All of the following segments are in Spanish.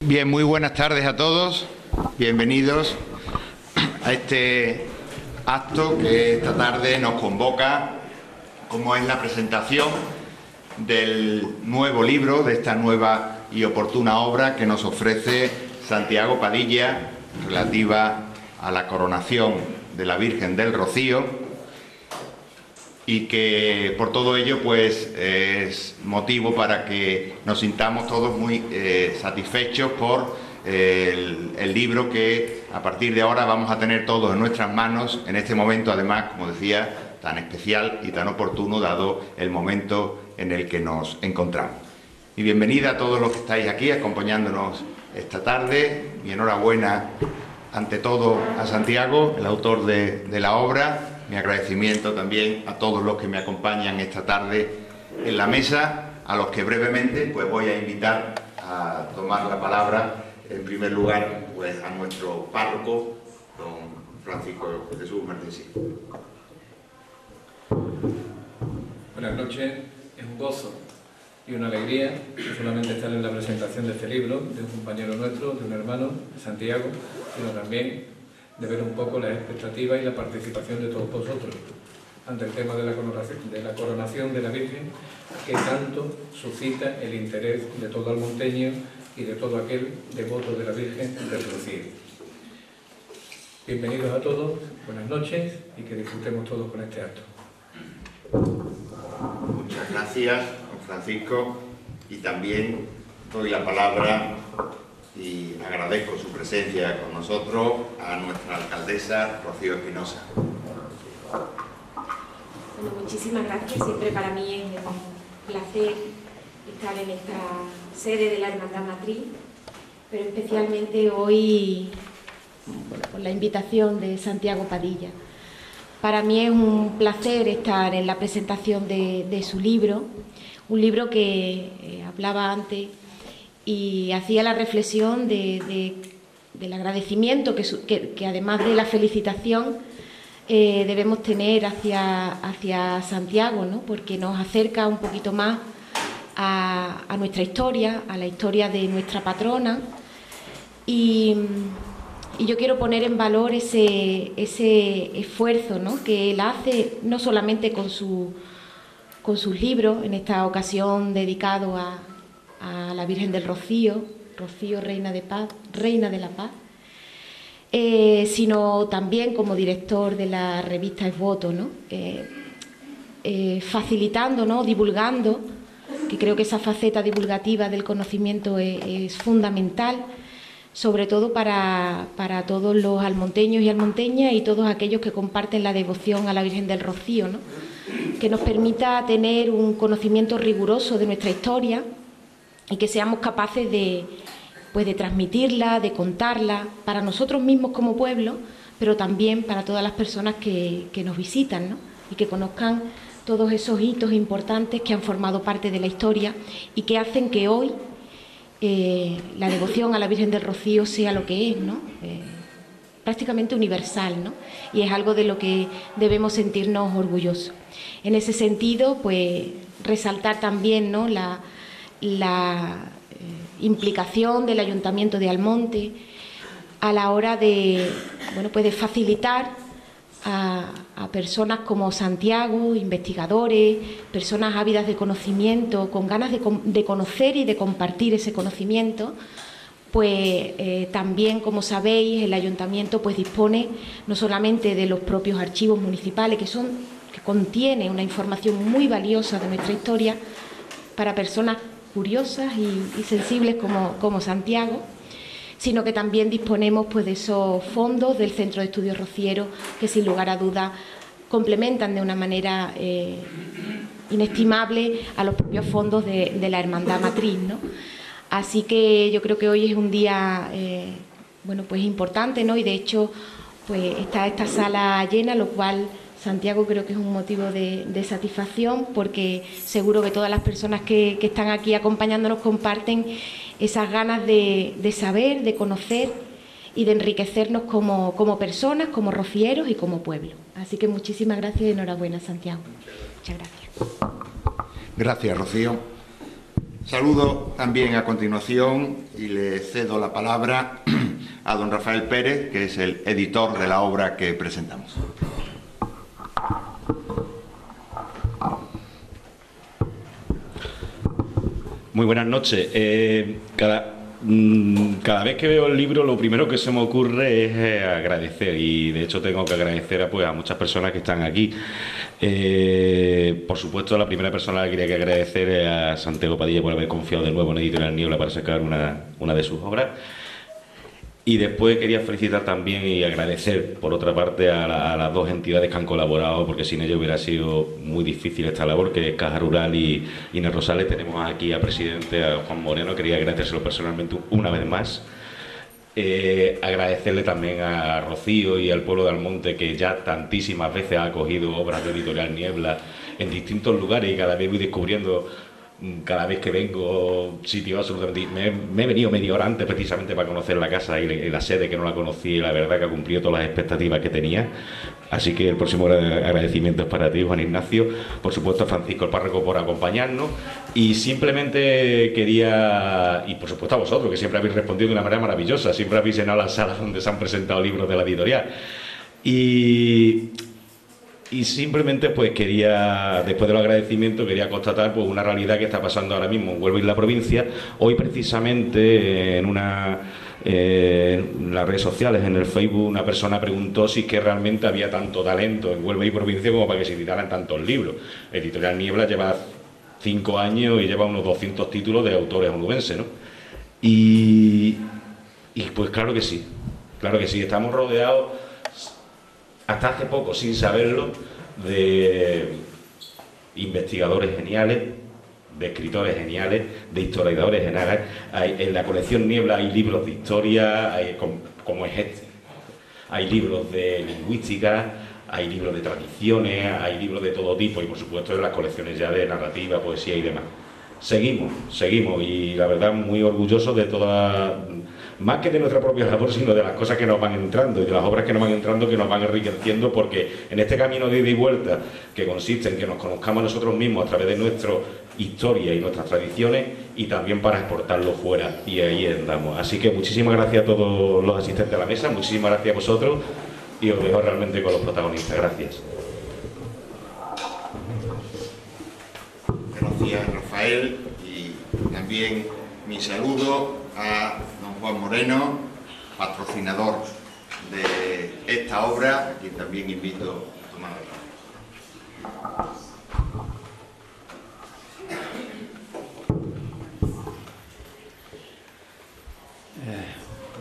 Bien, muy buenas tardes a todos. Bienvenidos a este acto que esta tarde nos convoca, como es la presentación del nuevo libro, de esta nueva y oportuna obra que nos ofrece Santiago Padilla, relativa a la coronación de la Virgen del Rocío, y que por todo ello pues es motivo para que nos sintamos todos muy satisfechos por el libro que a partir de ahora vamos a tener todos en nuestras manos, en este momento además, como decía, tan especial y tan oportuno dado el momento en el que nos encontramos. Y bienvenida a todos los que estáis aquí acompañándonos esta tarde, mi enhorabuena ante todo a Santiago, el autor de la obra. Mi agradecimiento también a todos los que me acompañan esta tarde en la mesa, a los que brevemente pues voy a invitar a tomar la palabra. En primer lugar, pues a nuestro párroco, don Francisco Jesús Martínez. Buenas noches, es un gozo y una alegría no solamente estar en la presentación de este libro de un compañero nuestro, de un hermano, Santiago, sino también de ver un poco las expectativas y la participación de todos vosotros ante el tema de la coronación de la Virgen, que tanto suscita el interés de todo almonteño y de todo aquel devoto de la Virgen del Rocío. Bienvenidos a todos, buenas noches y que disfrutemos todos con este acto. Muchas gracias, don Francisco, y también doy la palabra y agradezco su presencia con nosotros a nuestra alcaldesa Rocío Espinosa. Bueno, muchísimas gracias. Siempre para mí es un placer estar en esta sede de la Hermandad Matriz, pero especialmente hoy, por la invitación de Santiago Padilla. Para mí es un placer estar en la presentación de su libro, un libro que hablaba antes y hacía la reflexión del agradecimiento que además de la felicitación debemos tener hacia Santiago, ¿no? Porque nos acerca un poquito más a nuestra historia, a la historia de nuestra patrona, y yo quiero poner en valor ese esfuerzo, ¿no?, que él hace, no solamente con sus libros, en esta ocasión dedicado a la Virgen del Rocío, Rocío, Reina de Paz, Reina de la Paz, sino también como director de la revista Es Voto, ¿no? Facilitando, ¿no?, divulgando, que creo que esa faceta divulgativa del conocimiento es fundamental, sobre todo para todos los almonteños y almonteñas y todos aquellos que comparten la devoción a la Virgen del Rocío, ¿no?, que nos permita tener un conocimiento riguroso de nuestra historia y que seamos capaces de transmitirla, de contarla, para nosotros mismos como pueblo, pero también para todas las personas que nos visitan, ¿no?, y que conozcan todos esos hitos importantes que han formado parte de la historia y que hacen que hoy la devoción a la Virgen del Rocío sea lo que es, ¿no?, prácticamente universal, ¿no?, y es algo de lo que debemos sentirnos orgullosos. En ese sentido, pues resaltar también, ¿no?, la implicación del Ayuntamiento de Almonte a la hora de facilitar a personas como Santiago, investigadores, personas ávidas de conocimiento, con ganas de conocer y de compartir ese conocimiento. Pues también, como sabéis, el Ayuntamiento pues dispone no solamente de los propios archivos municipales, que contiene una información muy valiosa de nuestra historia para personas curiosas y sensibles como Santiago, sino que también disponemos pues de esos fondos del Centro de Estudios Rocieros que sin lugar a dudas complementan de una manera inestimable a los propios fondos de la Hermandad Matriz, ¿no? Así que yo creo que hoy es un día pues importante, ¿no? Y de hecho pues está esta sala llena, lo cual Santiago creo que es un motivo de satisfacción, porque seguro que todas las personas que están aquí acompañándonos comparten esas ganas de saber, de conocer y de enriquecernos como personas, como rocieros y como pueblo. Así que muchísimas gracias y enhorabuena, Santiago. Muchas gracias. Gracias, Rocío. Saludo también a continuación y le cedo la palabra a don Rafael Pérez, que es el editor de la obra que presentamos. Muy buenas noches. Cada vez que veo el libro, lo primero que se me ocurre es agradecer, y de hecho tengo que agradecer a muchas personas que están aquí. Por supuesto, la primera persona a la que quería que agradecer es a Santiago Padilla por haber confiado de nuevo en Editorial Niebla para sacar una de sus obras. Y después quería felicitar también y agradecer, por otra parte, a las dos entidades que han colaborado, porque sin ello hubiera sido muy difícil esta labor, que es Caja Rural y Inés Rosales. Tenemos aquí al presidente, a Juan Moreno, quería agradecérselo personalmente una vez más. Agradecerle también a Rocío y al pueblo de Almonte, que ya tantísimas veces ha acogido obras de Editorial Niebla en distintos lugares, y cada vez voy descubriendo, cada vez que vengo, sitios absolutamente... Me he venido media hora antes precisamente para conocer la casa y la sede, que no la conocí, y la verdad que ha cumplido todas las expectativas que tenía. Así que el próximo agradecimiento es para ti, Juan Ignacio. Por supuesto a Francisco, el párroco, por acompañarnos. Y simplemente quería... Y por supuesto a vosotros, que siempre habéis respondido de una manera maravillosa. Siempre habéis llenado las salas donde se han presentado libros de la editorial. Y simplemente pues quería, después de los agradecimientos, quería constatar pues una realidad que está pasando ahora mismo en Huelva y la provincia. Hoy precisamente en las redes sociales, en el Facebook, una persona preguntó si es que realmente había tanto talento en Huelva y provincia como para que se editaran tantos libros. Editorial Niebla lleva 5 años y lleva unos 200 títulos de autores onubenses, ¿no? Y pues claro que sí, estamos rodeados, hasta hace poco, sin saberlo, de investigadores geniales, de escritores geniales, de historiadores geniales. En la colección Niebla hay libros de historia, como es este. Hay libros de lingüística, hay libros de tradiciones, hay libros de todo tipo, y por supuesto en las colecciones ya de narrativa, poesía y demás. Seguimos, y la verdad muy orgulloso de toda... Más que de nuestra propia labor, sino de las cosas que nos van entrando y de las obras que nos van entrando, que nos van enriqueciendo, porque en este camino de ida y vuelta, que consiste en que nos conozcamos nosotros mismos a través de nuestra historia y nuestras tradiciones, y también para exportarlo fuera, y ahí andamos. Así que muchísimas gracias a todos los asistentes a la mesa, muchísimas gracias a vosotros, y os dejo realmente con los protagonistas. Gracias. Gracias, Rafael, y también mi saludo a don Juan Moreno, patrocinador de esta obra, a quien también invito a tomar la palabra.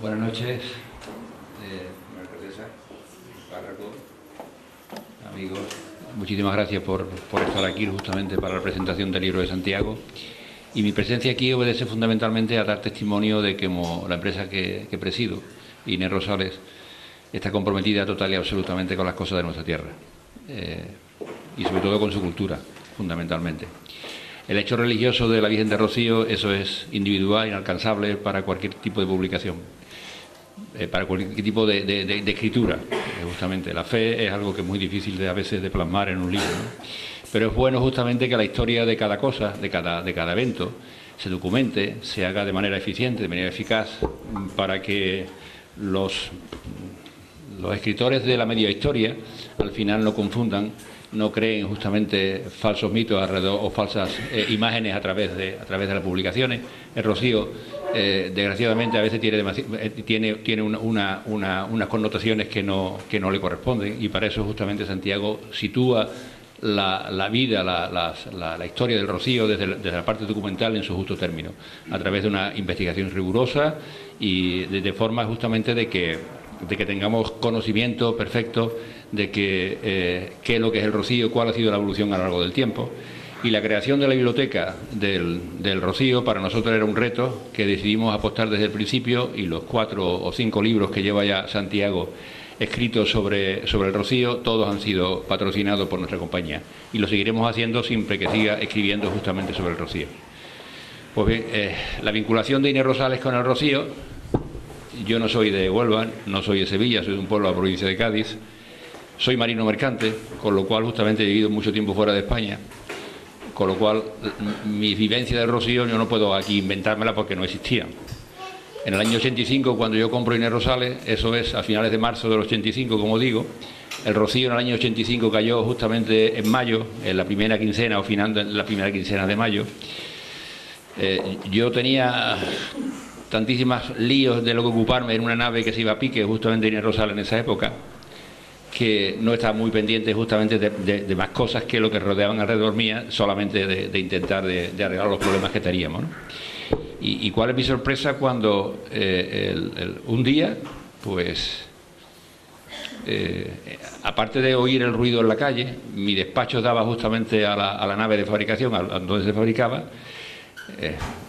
Buenas noches, alcaldesa, párroco, amigos. Muchísimas gracias por estar aquí justamente para la presentación del libro de Santiago. Y mi presencia aquí obedece fundamentalmente a dar testimonio de que la empresa que presido, Inés Rosales, está comprometida total y absolutamente con las cosas de nuestra tierra, y sobre todo con su cultura, fundamentalmente. El hecho religioso de la Virgen de Rocío, eso es individual, inalcanzable para cualquier tipo de publicación, para cualquier tipo de escritura, justamente. La fe es algo que es muy difícil a veces de plasmar en un libro, ¿no? Pero es bueno justamente que la historia de cada cosa, de cada evento, se documente, se haga de manera eficiente, de manera eficaz, para que los escritores de la media historia al final no confundan, no creen justamente falsos mitos alrededor o falsas imágenes a través de las publicaciones. El Rocío, desgraciadamente, a veces tiene unas connotaciones que no le corresponden, y para eso justamente Santiago sitúa la vida, la historia del Rocío desde la parte documental en su justo término, a través de una investigación rigurosa y de forma justamente de que tengamos conocimiento perfecto de qué es lo que es el Rocío, cuál ha sido la evolución a lo largo del tiempo. Y la creación de la biblioteca del Rocío para nosotros era un reto que decidimos apostar desde el principio, y los 4 o 5 libros que lleva ya Santiago escritos sobre el Rocío, todos han sido patrocinados por nuestra compañía, y lo seguiremos haciendo siempre que siga escribiendo justamente sobre el Rocío. Pues bien, la vinculación de Inés Rosales con el Rocío: yo no soy de Huelva, no soy de Sevilla, soy de un pueblo de la provincia de Cádiz, soy marino mercante, con lo cual justamente he vivido mucho tiempo fuera de España. con lo cual mi vivencia del Rocío yo no puedo aquí inventármela porque no existía. En el año 85, cuando yo compro Inés Rosales, eso es a finales de marzo del 85, como digo, el Rocío en el año 85 cayó justamente en mayo, en la primera quincena o final de la primera quincena de mayo. Yo tenía tantísimas líos de lo que ocuparme en una nave que se iba a pique, justamente Inés Rosales en esa época, que no estaba muy pendiente justamente de más cosas que lo que rodeaban alrededor mía, solamente de intentar de arreglar los problemas que teníamos, ¿no? Y cuál es mi sorpresa cuando un día, pues, aparte de oír el ruido en la calle, mi despacho daba justamente a la nave de fabricación, a donde se fabricaba.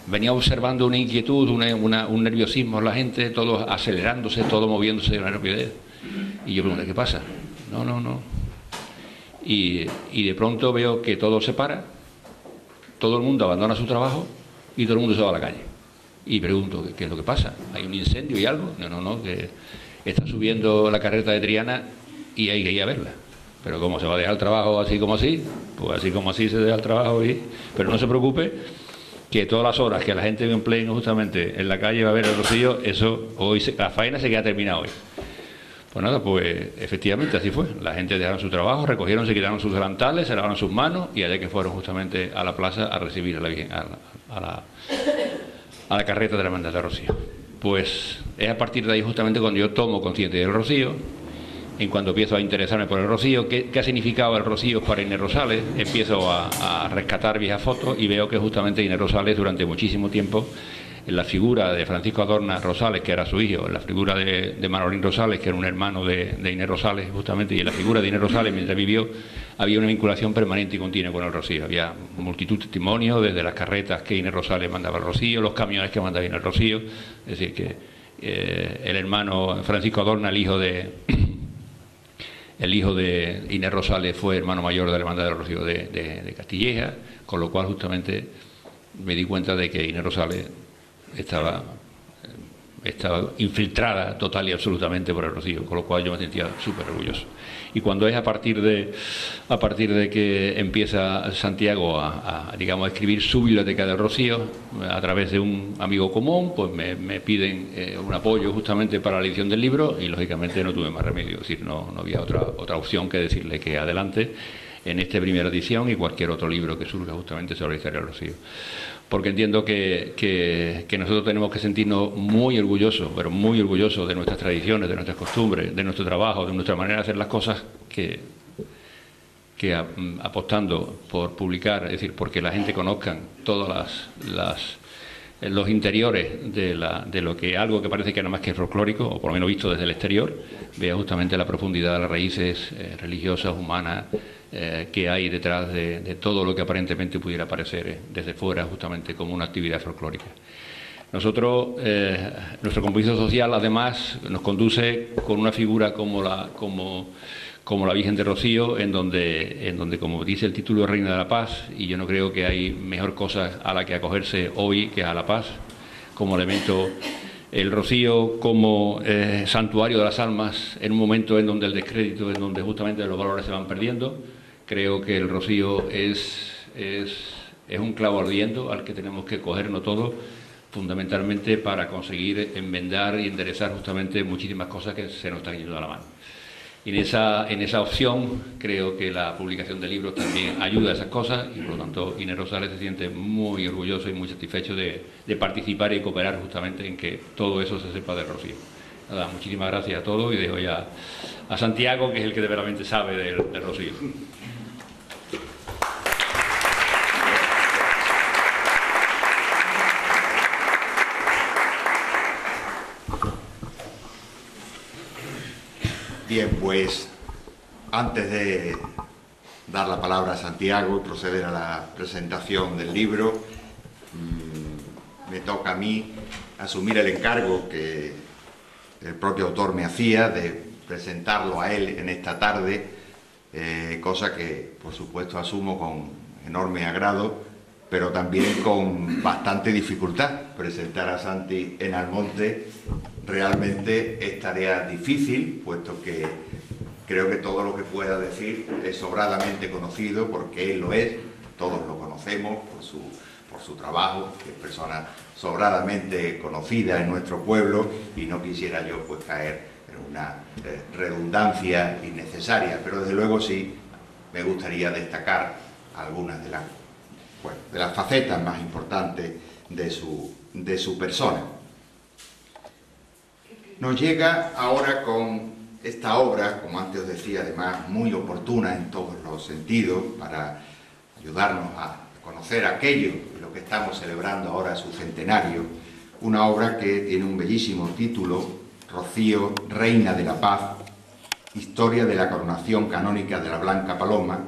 Venía observando una inquietud, un nerviosismo en la gente, todo acelerándose, todo moviéndose de una rapidez. Y yo pregunté, ¿qué pasa? No. Y de pronto veo que todo se para, todo el mundo abandona su trabajo y todo el mundo se va a la calle. Y pregunto, ¿qué es lo que pasa? ¿Hay un incendio y algo? No, que está subiendo la carreta de Triana y hay que ir a verla. Pero ¿cómo se va a dejar el trabajo así como así? Pues así como así se deja el trabajo. Pero no se preocupe, que todas las horas que la gente emplee justamente en la calle va a ver el Rocío, eso hoy la faena se queda terminada hoy. Pues nada, pues efectivamente así fue. La gente dejaron su trabajo, recogieron, se quitaron sus delantales, se lavaron sus manos y allá que fueron justamente a la plaza a recibir a la carreta de la Hermandad de Rocío. Pues es a partir de ahí justamente cuando yo tomo consciente del Rocío, en cuando empiezo a interesarme por el Rocío, qué ha significado el Rocío para Inés Rosales, empiezo a rescatar viejas fotos y veo que justamente Inés Rosales durante muchísimo tiempo, en la figura de Francisco Adorna Rosales, que era su hijo, en la figura de Manolín Rosales, que era un hermano de Inés Rosales justamente, y en la figura de Inés Rosales mientras vivió, había una vinculación permanente y continua con el Rocío. Había multitud de testimonios, desde las carretas que Inés Rosales mandaba al Rocío, los camiones que mandaba Inés Rocío, es decir, que el hermano Francisco Adorna, el hijo de Inés Rosales, fue hermano mayor de la Hermandad del Rocío de Castilleja, con lo cual justamente me di cuenta de que Inés Rosales estaba infiltrada total y absolutamente por el Rocío, con lo cual yo me sentía súper orgulloso. Y cuando es a partir de que empieza Santiago a escribir su biblioteca del Rocío, a través de un amigo común, pues me piden un apoyo justamente para la edición del libro y lógicamente no tuve más remedio, es decir, no había otra opción que decirle que adelante en esta primera edición y cualquier otro libro que surja justamente sobre la historia del Rocío. Porque entiendo que nosotros tenemos que sentirnos muy orgullosos, pero muy orgullosos de nuestras tradiciones, de nuestras costumbres, de nuestro trabajo, de nuestra manera de hacer las cosas, que apostando por publicar, es decir, porque la gente conozca todas los interiores de lo que algo que parece que nada más que es folclórico, o por lo menos visto desde el exterior, vea justamente la profundidad de las raíces religiosas, humanas, que hay detrás de todo lo que aparentemente pudiera parecer desde fuera justamente como una actividad folclórica. Nosotros, nuestro compromiso social además nos conduce con una figura como la Virgen de Rocío, en donde como dice el título, Reina de la Paz, y yo no creo que hay mejor cosa a la que acogerse hoy que a la paz, como elemento, el Rocío como santuario de las almas, en un momento en donde el descrédito, en donde justamente los valores se van perdiendo. Creo que el Rocío es un clavo ardiendo al que tenemos que cogernos todos, fundamentalmente para conseguir enmendar y enderezar justamente muchísimas cosas que se nos están yendo a la mano. Y en esa opción creo que la publicación de libros también ayuda a esas cosas y por lo tanto Inés Rosales se siente muy orgulloso y muy satisfecho de participar y cooperar justamente en que todo eso se sepa del Rocío. Nada, muchísimas gracias a todos y dejo ya a Santiago, que es el que verdaderamente sabe del Rocío. Bien, pues antes de dar la palabra a Santiago y proceder a la presentación del libro, me toca a mí asumir el encargo que el propio autor me hacía de presentarlo a él en esta tarde, cosa que por supuesto asumo con enorme agrado, pero también con bastante dificultad. Presentar a Santi en Almonte realmente es tarea difícil, puesto que creo que todo lo que pueda decir es sobradamente conocido, porque él lo es, todos lo conocen. conocemos por su trabajo, que es persona sobradamente conocida en nuestro pueblo, y no quisiera yo pues caer en una redundancia innecesaria, pero desde luego sí me gustaría destacar algunas de las facetas más importantes de su persona. Nos llega ahora con esta obra, como antes os decía, además muy oportuna en todos los sentidos, para ayudarnos a conocer aquello de lo que estamos celebrando ahora su centenario, una obra que tiene un bellísimo título, Rocío, Reina de la Paz, Historia de la Coronación Canónica de la Blanca Paloma,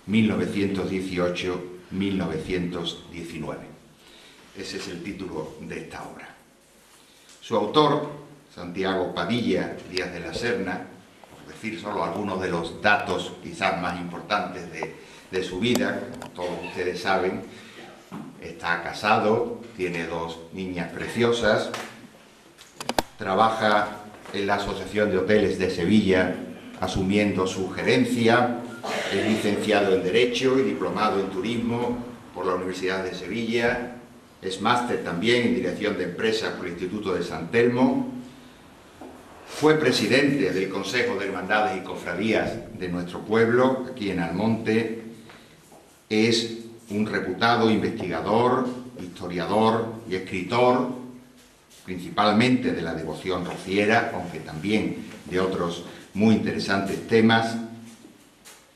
1918-1919. Ese es el título de esta obra. Su autor, Santiago Padilla Díaz de la Serna, por decir solo algunos de los datos quizás más importantes de su vida, como todos ustedes saben, está casado, tiene 2 niñas preciosas, trabaja en la Asociación de Hoteles de Sevilla, asumiendo su gerencia, es licenciado en Derecho y diplomado en Turismo por la Universidad de Sevilla, es máster también en Dirección de Empresas por el Instituto de San Telmo, fue presidente del Consejo de Hermandades y Cofradías de nuestro pueblo, aquí en Almonte, es un reputado investigador, historiador y escritor, principalmente de la devoción rociera, aunque también de otros muy interesantes temas.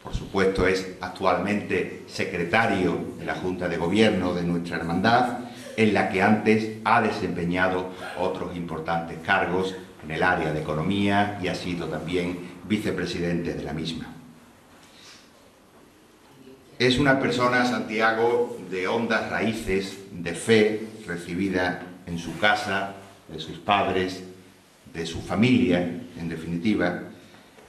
Por supuesto, es actualmente secretario de la Junta de Gobierno de nuestra hermandad, en la que antes ha desempeñado otros importantes cargos en el área de Economía y ha sido también vicepresidente de la misma. Es una persona, Santiago, de hondas raíces de fe, recibida en su casa, de sus padres, de su familia, en definitiva,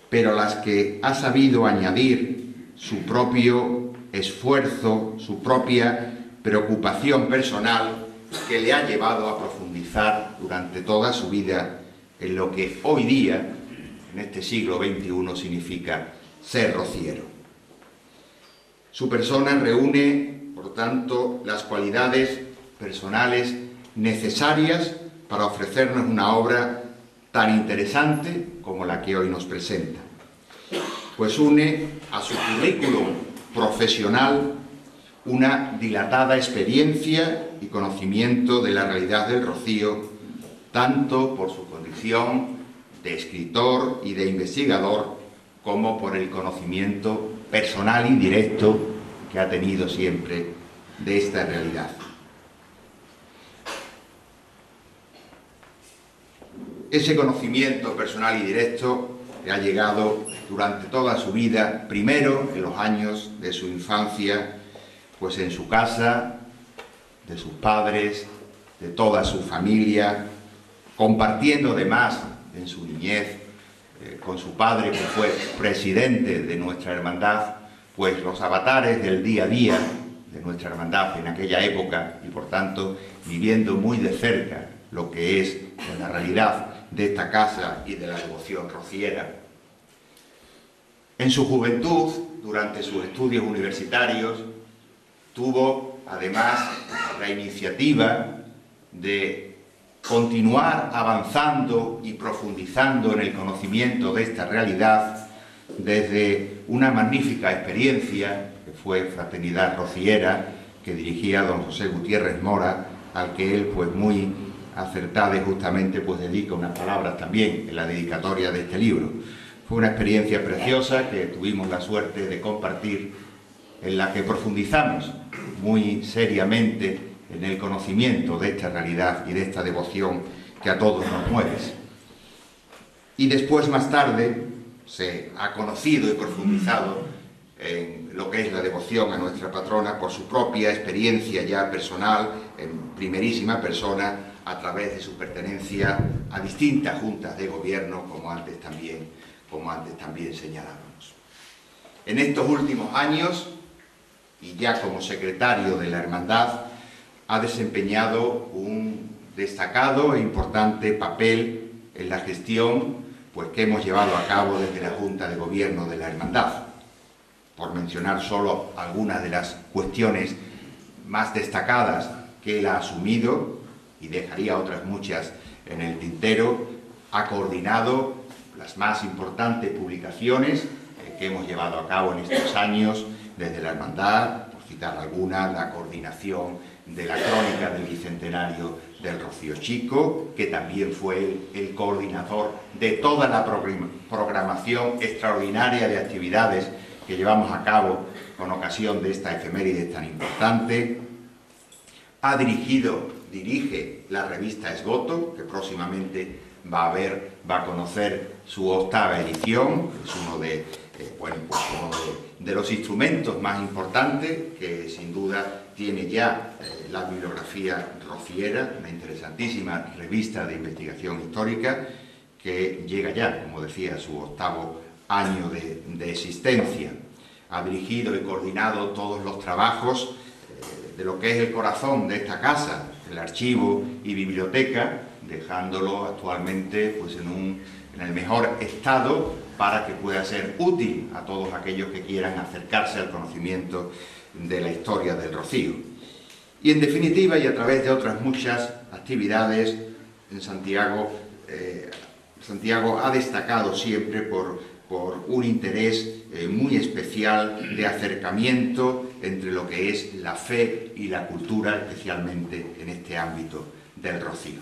pero las que ha sabido añadir su propio esfuerzo, su propia preocupación personal, que le ha llevado a profundizar durante toda su vida en lo que hoy día, en este siglo XXI, significa ser rociero. Su persona reúne, por tanto, las cualidades personales necesarias para ofrecernos una obra tan interesante como la que hoy nos presenta, pues une a su currículum profesional una dilatada experiencia y conocimiento de la realidad del rocío, tanto por su condición de escritor y de investigador, como por el conocimiento personal y directo que ha tenido siempre de esta realidad. Ese conocimiento personal y directo le ha llegado durante toda su vida, primero en los años de su infancia, pues en su casa, de sus padres, de toda su familia, compartiendo además en su niñez con su padre, que fue presidente de nuestra hermandad, pues los avatares del día a día de nuestra hermandad en aquella época, y por tanto viviendo muy de cerca lo que es la realidad de esta casa y de la devoción rociera. En su juventud, durante sus estudios universitarios, tuvo además la iniciativa de continuar avanzando y profundizando en el conocimiento de esta realidad desde una magnífica experiencia que fue Fraternidad Rociera, que dirigía don José Gutiérrez Mora, al que él pues muy acertada y justamente pues dedica unas palabras también en la dedicatoria de este libro. Fue una experiencia preciosa que tuvimos la suerte de compartir, en la que profundizamos muy seriamente en el conocimiento de esta realidad y de esta devoción que a todos nos mueve. Y después, más tarde, se ha conocido y profundizado en lo que es la devoción a nuestra patrona por su propia experiencia ya personal, en primerísima persona, a través de su pertenencia a distintas juntas de gobierno, como antes también señalábamos. En estos últimos años, y ya como secretario de la hermandad, ha desempeñado un destacado e importante papel en la gestión pues, que hemos llevado a cabo desde la Junta de Gobierno de la hermandad. Por mencionar solo algunas de las cuestiones más destacadas que él ha asumido, y dejaría otras muchas en el tintero, ha coordinado las más importantes publicaciones que hemos llevado a cabo en estos años, desde la Hermandad, por citar algunas, la coordinación de la crónica del Bicentenario del Rocío Chico, que también fue el coordinador de toda la programación extraordinaria de actividades que llevamos a cabo con ocasión de esta efeméride tan importante. Dirige la revista Esgoto, que próximamente va a conocer su 8ª edición. Es uno de los instrumentos más importantes que sin duda tiene ya la bibliografía rociera, una interesantísima revista de investigación histórica que llega ya, como decía, a su 8º año de existencia. Ha dirigido y coordinado todos los trabajos de lo que es el corazón de esta casa, el archivo y biblioteca, dejándolo actualmente pues, en el mejor estado para que pueda ser útil a todos aquellos que quieran acercarse al conocimiento de la historia del Rocío. Y en definitiva, y a través de otras muchas actividades, en Santiago ha destacado siempre por un interés muy especial de acercamiento entre lo que es la fe y la cultura, especialmente en este ámbito del Rocío.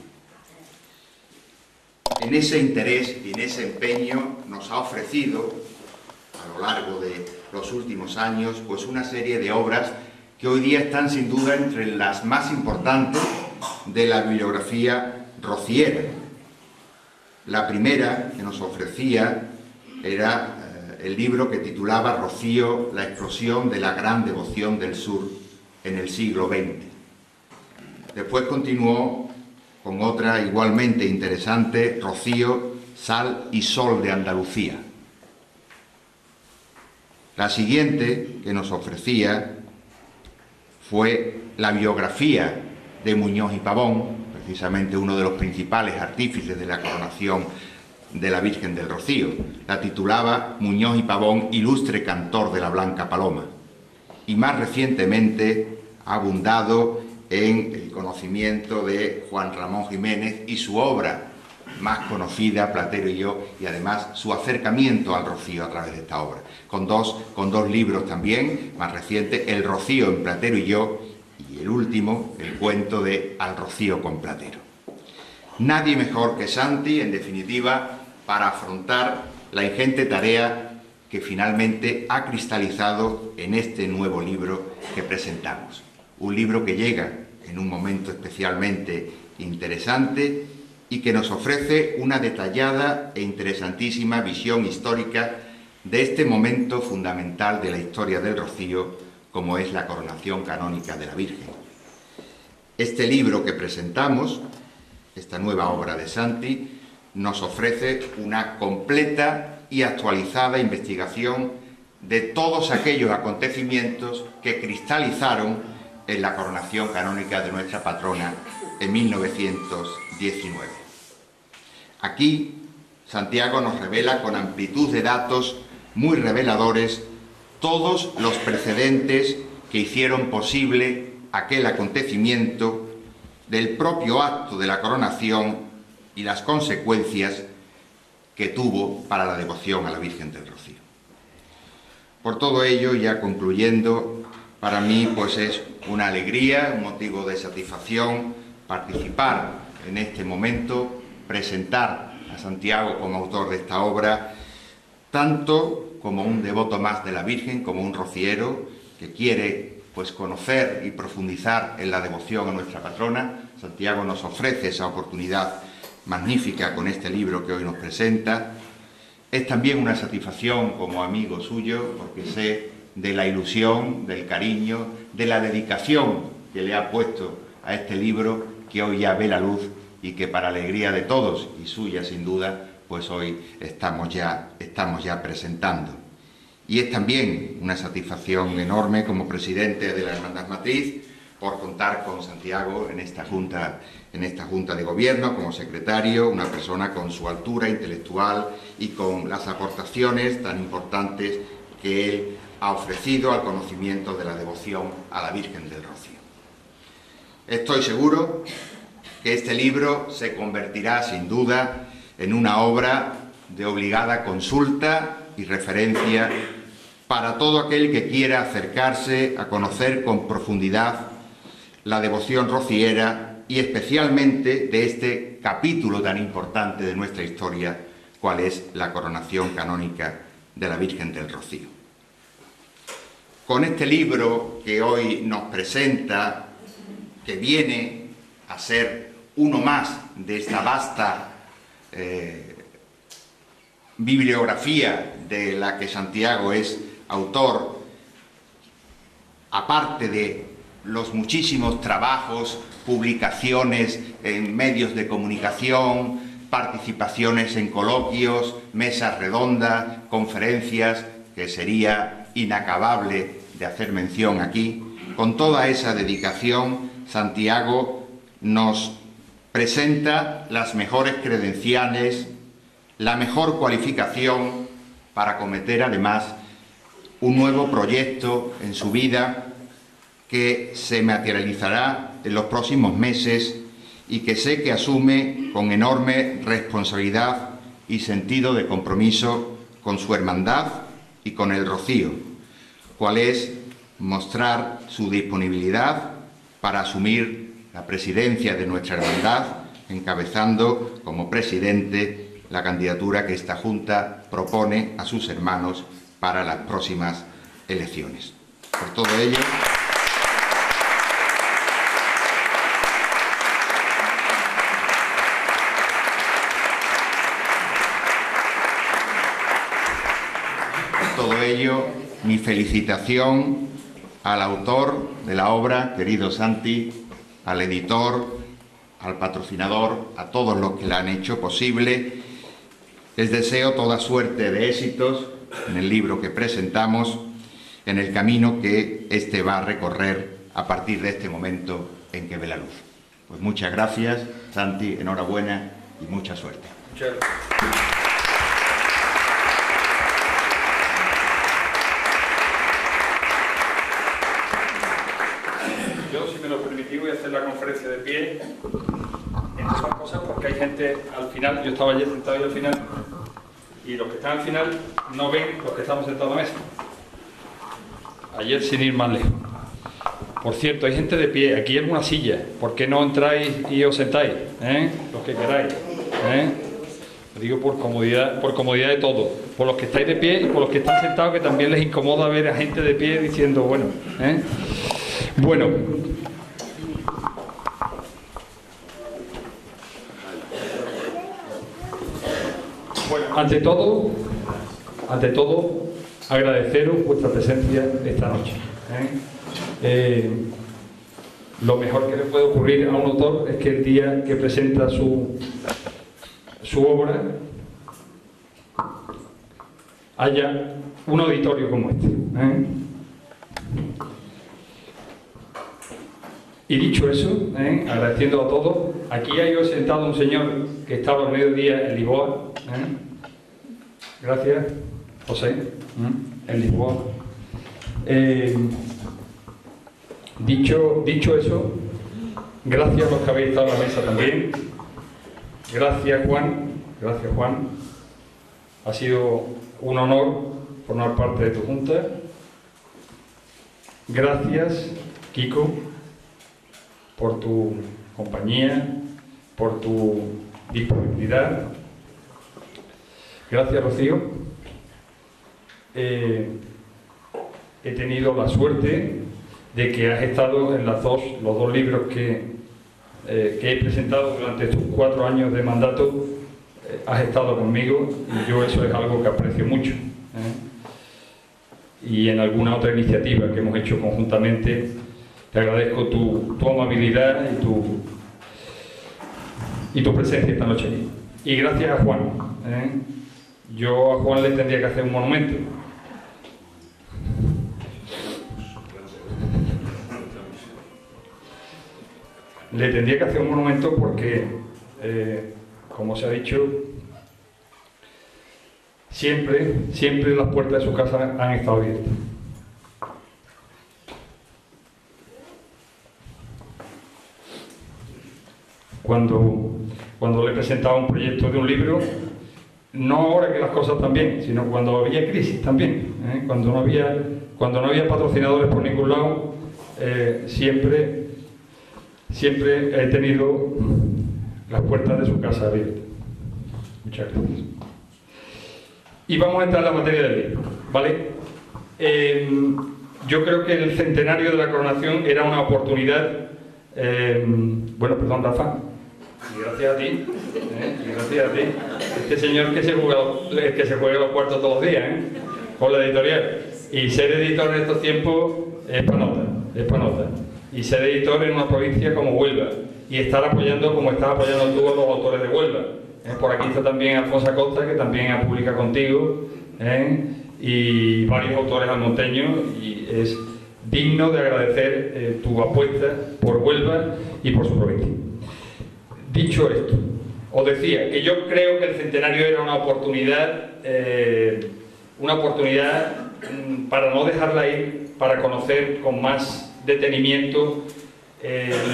En ese interés y en ese empeño nos ha ofrecido, a lo largo de los últimos años, pues una serie de obras que hoy día están sin duda entre las más importantes de la bibliografía rociera. La primera que nos ofrecía era el libro que titulaba Rocío, la explosión de la gran devoción del sur en el siglo XX. Después continuó con otra igualmente interesante, Rocío, sal y sol de Andalucía. La siguiente que nos ofrecía fue la biografía de Muñoz y Pavón, precisamente uno de los principales artífices de la coronación de la Virgen del Rocío. La titulaba Muñoz y Pavón, ilustre cantor de la Blanca Paloma. Y más recientemente ha abundado en el conocimiento de Juan Ramón Jiménez y su obra más conocida, Platero y yo, y además su acercamiento al Rocío a través de esta obra, con dos libros también, más recientes, El Rocío en Platero y yo, y el último, el cuento de Al Rocío con Platero. Nadie mejor que Santi, en definitiva, para afrontar la ingente tarea que finalmente ha cristalizado en este nuevo libro que presentamos. Un libro que llega en un momento especialmente interesante y que nos ofrece una detallada e interesantísima visión histórica de este momento fundamental de la historia del Rocío, como es la coronación canónica de la Virgen. Este libro que presentamos, esta nueva obra de Santi, nos ofrece una completa y actualizada investigación de todos aquellos acontecimientos que cristalizaron en la coronación canónica de nuestra patrona en 1919. Aquí, Santiago nos revela con amplitud de datos muy reveladores todos los precedentes que hicieron posible aquel acontecimiento, del propio acto de la coronación y las consecuencias que tuvo para la devoción a la Virgen del Rocío. Por todo ello, ya concluyendo, para mí pues es una alegría, un motivo de satisfacción participar en este momento, presentar a Santiago como autor de esta obra, tanto como un devoto más de la Virgen, como un rociero que quiere pues conocer y profundizar en la devoción a nuestra patrona. Santiago nos ofrece esa oportunidad magnífica con este libro que hoy nos presenta. Es también una satisfacción como amigo suyo, porque sé de la ilusión, del cariño, de la dedicación que le ha puesto a este libro, que hoy ya ve la luz y que para alegría de todos y suya sin duda, pues hoy estamos ya presentando. Y es también una satisfacción enorme como presidente de la Hermandad Matriz por contar con Santiago en esta Junta de Gobierno como secretario, una persona con su altura intelectual y con las aportaciones tan importantes que él ha ofrecido al conocimiento de la devoción a la Virgen del Rocío. Estoy seguro que este libro se convertirá sin duda en una obra de obligada consulta y referencia para todo aquel que quiera acercarse a conocer con profundidad la devoción rociera y especialmente de este capítulo tan importante de nuestra historia, cual es la coronación canónica de la Virgen del Rocío. Con este libro que hoy nos presenta, que viene a ser uno más de esta vasta bibliografía de la que Santiago es autor, aparte de los muchísimos trabajos, publicaciones en medios de comunicación, participaciones en coloquios, mesas redondas, conferencias, que sería inacabable de hacer mención aquí. Con toda esa dedicación, Santiago nos presenta las mejores credenciales, la mejor cualificación para acometer además un nuevo proyecto en su vida que se materializará en los próximos meses y que sé que asume con enorme responsabilidad y sentido de compromiso con su hermandad y con el Rocío, cual es mostrar su disponibilidad para asumir la presidencia de nuestra hermandad, encabezando como presidente la candidatura que esta Junta propone a sus hermanos para las próximas elecciones. Por todo ello, mi felicitación al autor de la obra, querido Santi, al editor, al patrocinador, a todos los que la han hecho posible. Les deseo toda suerte de éxitos en el libro que presentamos, en el camino que éste va a recorrer a partir de este momento en que ve la luz. Pues muchas gracias, Santi, enhorabuena y mucha suerte. Muchas gracias. Yo, si me lo permitís, voy a hacer la conferencia de pie, entre otras cosas porque hay gente al final. Yo estaba ayer sentado ahí al final, y los que están al final no ven los que estamos sentados a la mesa. Ayer, sin ir más lejos. Por cierto, hay gente de pie, aquí hay una silla. ¿Por qué no entráis y os sentáis? Los que queráis. Lo digo por comodidad de todos. Por los que estáis de pie y por los que están sentados, que también les incomoda ver a gente de pie diciendo, bueno. Bueno. Ante todo, agradeceros vuestra presencia esta noche. Lo mejor que le puede ocurrir a un autor es que el día que presenta su obra haya un auditorio como este. Y dicho eso, agradeciendo a todos, aquí hay hoy sentado un señor que estaba al mediodía en Lisboa. Gracias, José, en Lisboa. Dicho eso, gracias a los que habéis estado en la mesa también. Gracias, Juan. Ha sido un honor formar parte de tu junta. Gracias, Kiko, por tu compañía, por tu disponibilidad. Gracias, Rocío. He tenido la suerte de que has estado en los dos libros que he presentado durante estos 4 años de mandato. Has estado conmigo y yo eso es algo que aprecio mucho. Y en alguna otra iniciativa que hemos hecho conjuntamente, te agradezco tu amabilidad y tu presencia esta noche aquí. Y gracias a Juan. Yo a Juan le tendría que hacer un monumento. Le tendría que hacer un monumento porque, como se ha dicho, siempre las puertas de su casa han estado abiertas. cuando le presentaba un proyecto de un libro, no ahora que las cosas están bien, sino cuando había crisis también, cuando no había patrocinadores por ningún lado, siempre he tenido las puertas de su casa abiertas. Muchas gracias. Y vamos a entrar en la materia del libro, ¿vale? Yo creo que el centenario de la coronación era una oportunidad. Bueno, perdón, Rafa. Y gracias a ti. Y gracias a ti. Este señor que se juega los cuartos todos los días, con la editorial. Y ser editor en estos tiempos es para nota. Y ser editor en una provincia como Huelva. Y estar apoyando como estás apoyando tú a los autores de Huelva. Por aquí está también Alfonso Acosta, que también publica contigo. Y varios autores almonteños, y es digno de agradecer tu apuesta por Huelva y por su provincia. Dicho esto, os decía que yo creo que el centenario era una oportunidad para no dejarla ir, para conocer con más detenimiento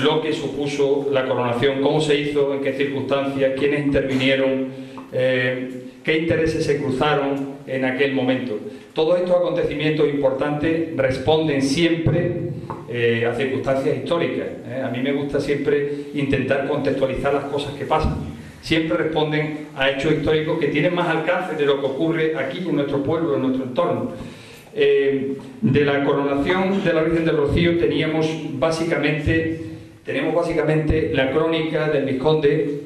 lo que supuso la coronación, cómo se hizo, en qué circunstancias, quiénes intervinieron, qué intereses se cruzaron en aquel momento. Todos estos acontecimientos importantes responden siempre a circunstancias históricas. A mí me gusta siempre intentar contextualizar las cosas que pasan. Siempre responden a hechos históricos que tienen más alcance de lo que ocurre aquí en nuestro pueblo, en nuestro entorno. De la coronación de la Virgen del Rocío tenemos básicamente la crónica del vizconde,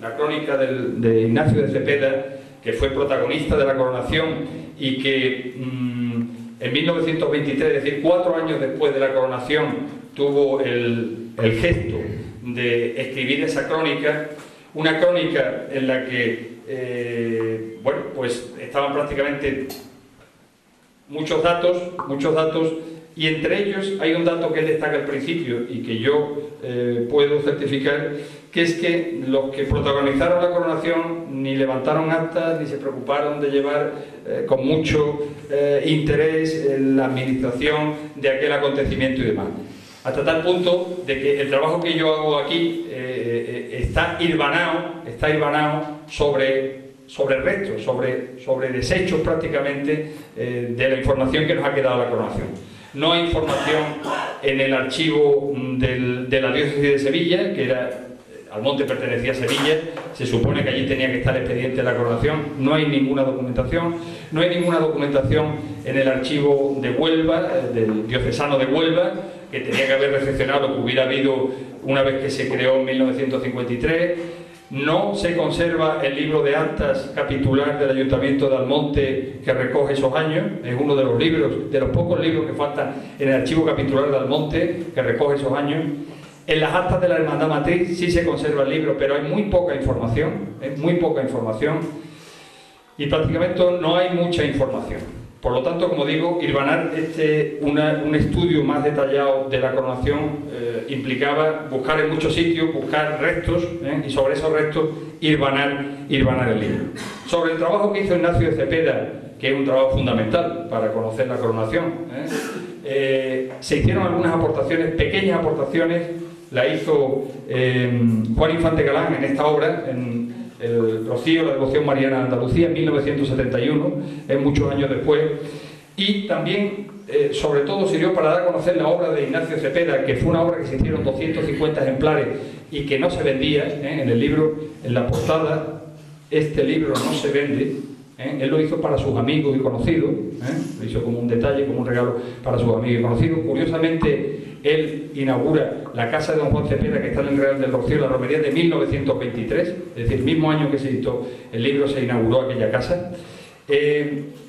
la crónica de Ignacio de Cepeda, que fue protagonista de la coronación y que en 1923, es decir, 4 años después de la coronación, tuvo el gesto de escribir esa crónica, una crónica en la que bueno, pues estaban prácticamente muchos datos, y entre ellos hay un dato que él destaca al principio y que yo puedo certificar, que es que los que protagonizaron la coronación ni levantaron actas ni se preocuparon de llevar con mucho interés en la administración de aquel acontecimiento y demás. Hasta tal punto de que el trabajo que yo hago aquí está hilvanado sobre restos, sobre desechos prácticamente de la información que nos ha quedado la coronación. No hay información en el archivo de la diócesis de Sevilla, que era Almonte pertenecía a Sevilla, se supone que allí tenía que estar expediente de la coronación, no hay ninguna documentación, no hay ninguna documentación en el archivo de Huelva, del diocesano de Huelva, que tenía que haber recepcionado lo que hubiera habido una vez que se creó en 1953. No se conserva el libro de actas capitular del Ayuntamiento de Almonte que recoge esos años, es uno de los libros, de los pocos libros que faltan en el archivo capitular de Almonte que recoge esos años. En las actas de la Hermandad Matriz sí se conserva el libro, pero hay muy poca información, y prácticamente no hay mucha información. Por lo tanto, como digo, hilvanar un estudio más detallado de la coronación implicaba buscar en muchos sitios, buscar restos, y sobre esos restos hilvanar el libro. Sobre el trabajo que hizo Ignacio de Cepeda, que es un trabajo fundamental para conocer la coronación, se hicieron algunas aportaciones, pequeñas aportaciones. La hizo Juan Infante Galán en esta obra, en el Rocío, la devoción mariana de Andalucía, en 1971, muchos años después. Y también, sobre todo, sirvió para dar a conocer la obra de Ignacio Cepeda, que fue una obra que se hicieron 250 ejemplares y que no se vendía. En el libro, en la portada, este libro no se vende. Él lo hizo para sus amigos y conocidos, lo hizo como un detalle, como un regalo para sus amigos y conocidos. Curiosamente, él inaugura la casa de don Juan Cepeda, que está en el Real del Rocío, la romería de 1923, es decir, el mismo año que se editó el libro se inauguró aquella casa.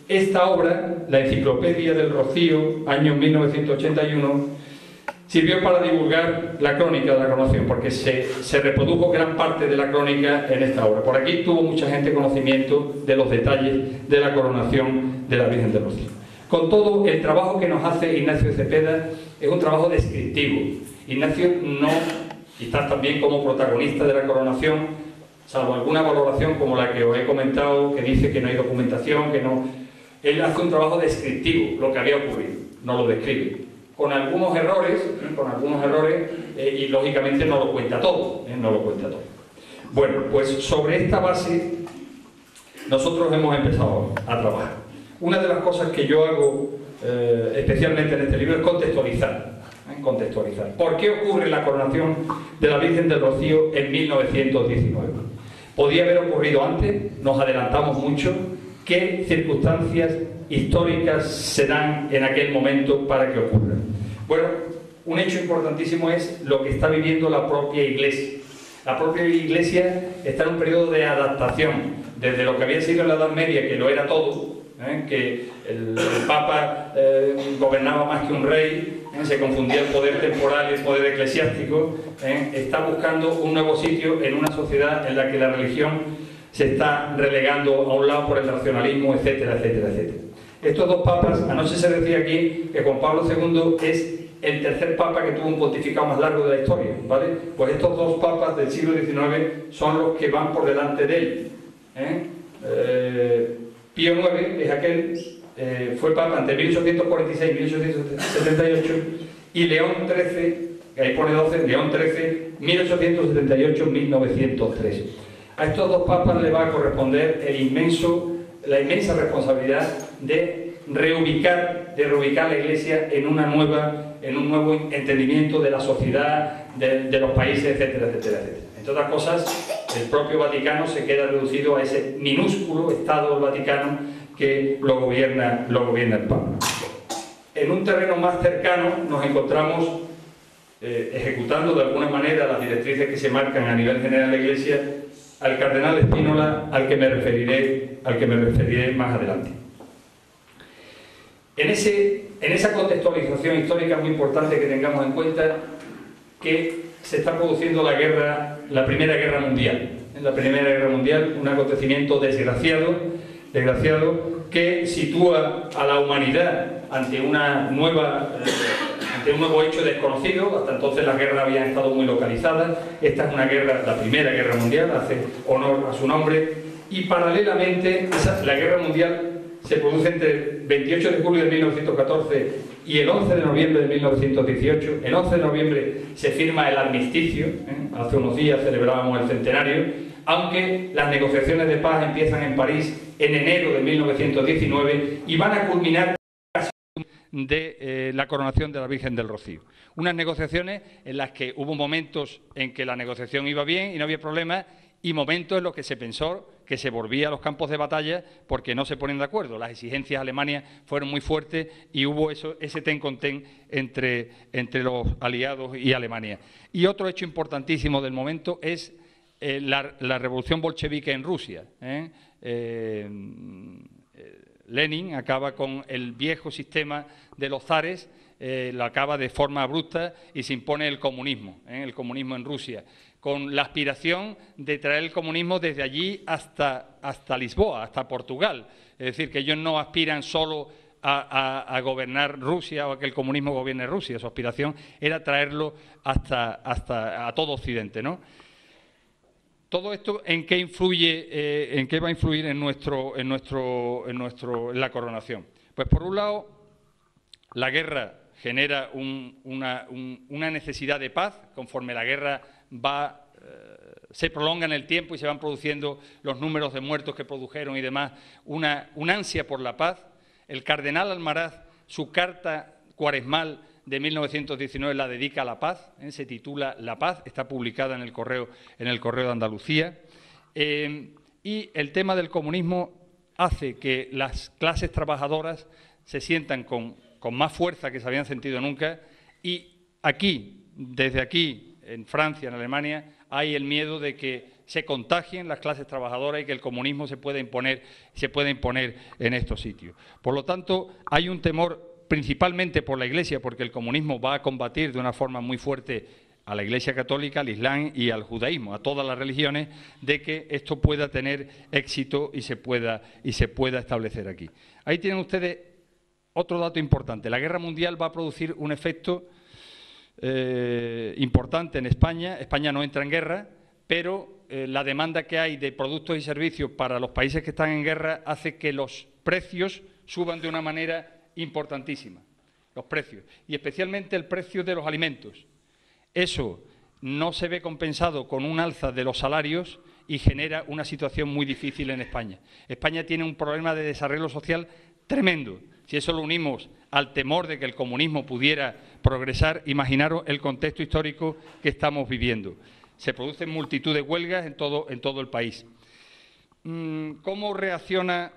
Esta obra, la Enciclopedia del Rocío, año 1981, sirvió para divulgar la crónica de la coronación, porque se reprodujo gran parte de la crónica en esta obra. Por aquí tuvo mucha gente conocimiento de los detalles de la coronación de la Virgen del Rocío. Con todo, el trabajo que nos hace Ignacio Cepeda es un trabajo descriptivo. Ignacio no, quizás también como protagonista de la coronación, salvo alguna valoración como la que os he comentado, que dice que no hay documentación, que no... Él hace un trabajo descriptivo, lo que había ocurrido, no lo describe. con algunos errores, y lógicamente no lo cuenta todo, no lo cuenta todo. Bueno, pues sobre esta base nosotros hemos empezado a trabajar. Una de las cosas que yo hago especialmente en este libro es contextualizar. ¿Por qué ocurre la coronación de la Virgen del Rocío en 1919? Podía haber ocurrido antes, nos adelantamos mucho. ¿Qué circunstancias históricas se dan en aquel momento para que ocurra? Bueno, un hecho importantísimo es lo que está viviendo la propia Iglesia. La propia Iglesia está en un periodo de adaptación, desde lo que había sido en la Edad Media, que lo era todo, que el Papa gobernaba más que un rey, se confundía el poder temporal y el poder eclesiástico, está buscando un nuevo sitio en una sociedad en la que la religión se está relegando a un lado por el nacionalismo, etcétera, etcétera, etcétera. Estos dos papas, anoche se decía aquí que Juan Pablo II es el tercer papa que tuvo un pontificado más largo de la historia, ¿vale? Pues estos dos papas del siglo XIX son los que van por delante de él. Pío IX es aquel, fue papa entre 1846 y 1878, y León XIII, ahí pone 12, León XIII, 1878-1903. A estos dos papas le va a corresponder la inmensa responsabilidad de reubicar la Iglesia en un nuevo entendimiento de la sociedad, de los países, etcétera, etcétera, etcétera. Entre otras cosas, el propio Vaticano se queda reducido a ese minúsculo Estado del Vaticano que lo gobierna el Papa. En un terreno más cercano nos encontramos ejecutando de alguna manera las directrices que se marcan a nivel general de la Iglesia al cardenal Spínola, al que me referiré más adelante. En esa contextualización histórica es muy importante que tengamos en cuenta que se está produciendo la Primera Guerra Mundial. En la Primera Guerra Mundial, un acontecimiento desgraciado que sitúa a la humanidad ante un nuevo hecho desconocido. Hasta entonces las guerras habían estado muy localizadas. Esta es una guerra, la Primera Guerra Mundial, hace honor a su nombre, y paralelamente la Guerra Mundial se produce entre el 28 de julio de 1914 y el 11 de noviembre de 1918. El 11 de noviembre se firma el armisticio, hace unos días celebrábamos el centenario, aunque las negociaciones de paz empiezan en París en enero de 1919 y van a culminar de la coronación de la Virgen del Rocío. Unas negociaciones en las que hubo momentos en que la negociación iba bien y no había problema, y momentos en los que se pensó que se volvía a los campos de batalla porque no se ponen de acuerdo. Las exigencias alemanas fueron muy fuertes y hubo ese ten con ten entre los aliados y Alemania. Y otro hecho importantísimo del momento es la revolución bolchevique en Rusia. Lenin acaba con el viejo sistema de los zares, lo acaba de forma abrupta y se impone el comunismo en Rusia, con la aspiración de traer el comunismo desde allí hasta Lisboa, hasta Portugal. Es decir, que ellos no aspiran solo a gobernar Rusia o a que el comunismo gobierne Rusia. Su aspiración era traerlo hasta a todo Occidente, ¿no? Todo esto, ¿en qué influye? ¿En qué va a influir en la coronación? Pues por un lado, la guerra genera una necesidad de paz. Conforme la guerra se prolonga en el tiempo y se van produciendo los números de muertos que produjeron y demás, una ansia por la paz. El cardenal Almaraz, su carta cuaresmal de 1919 la dedica a la paz, se titula La Paz, está publicada en el Correo de Andalucía. Y el tema del comunismo hace que las clases trabajadoras se sientan con más fuerza que se habían sentido nunca, y desde aquí, en Francia, en Alemania, hay el miedo de que se contagien las clases trabajadoras y que el comunismo se pueda imponer en estos sitios. Por lo tanto, hay un temor principalmente por la Iglesia, porque el comunismo va a combatir de una forma muy fuerte a la Iglesia católica, al Islam y al judaísmo, a todas las religiones, de que esto pueda tener éxito y se pueda establecer aquí. Ahí tienen ustedes otro dato importante. La guerra mundial va a producir un efecto importante en España. España no entra en guerra, pero la demanda que hay de productos y servicios para los países que están en guerra hace que los precios suban de una manera importantísima. los precios, y especialmente el precio de los alimentos. Eso no se ve compensado con un alza de los salarios y genera una situación muy difícil en España. España tiene un problema de desarrollo social tremendo. Si eso lo unimos al temor de que el comunismo pudiera progresar, imaginaros el contexto histórico que estamos viviendo. Se producen multitud de huelgas en todo el país. ¿Cómo reacciona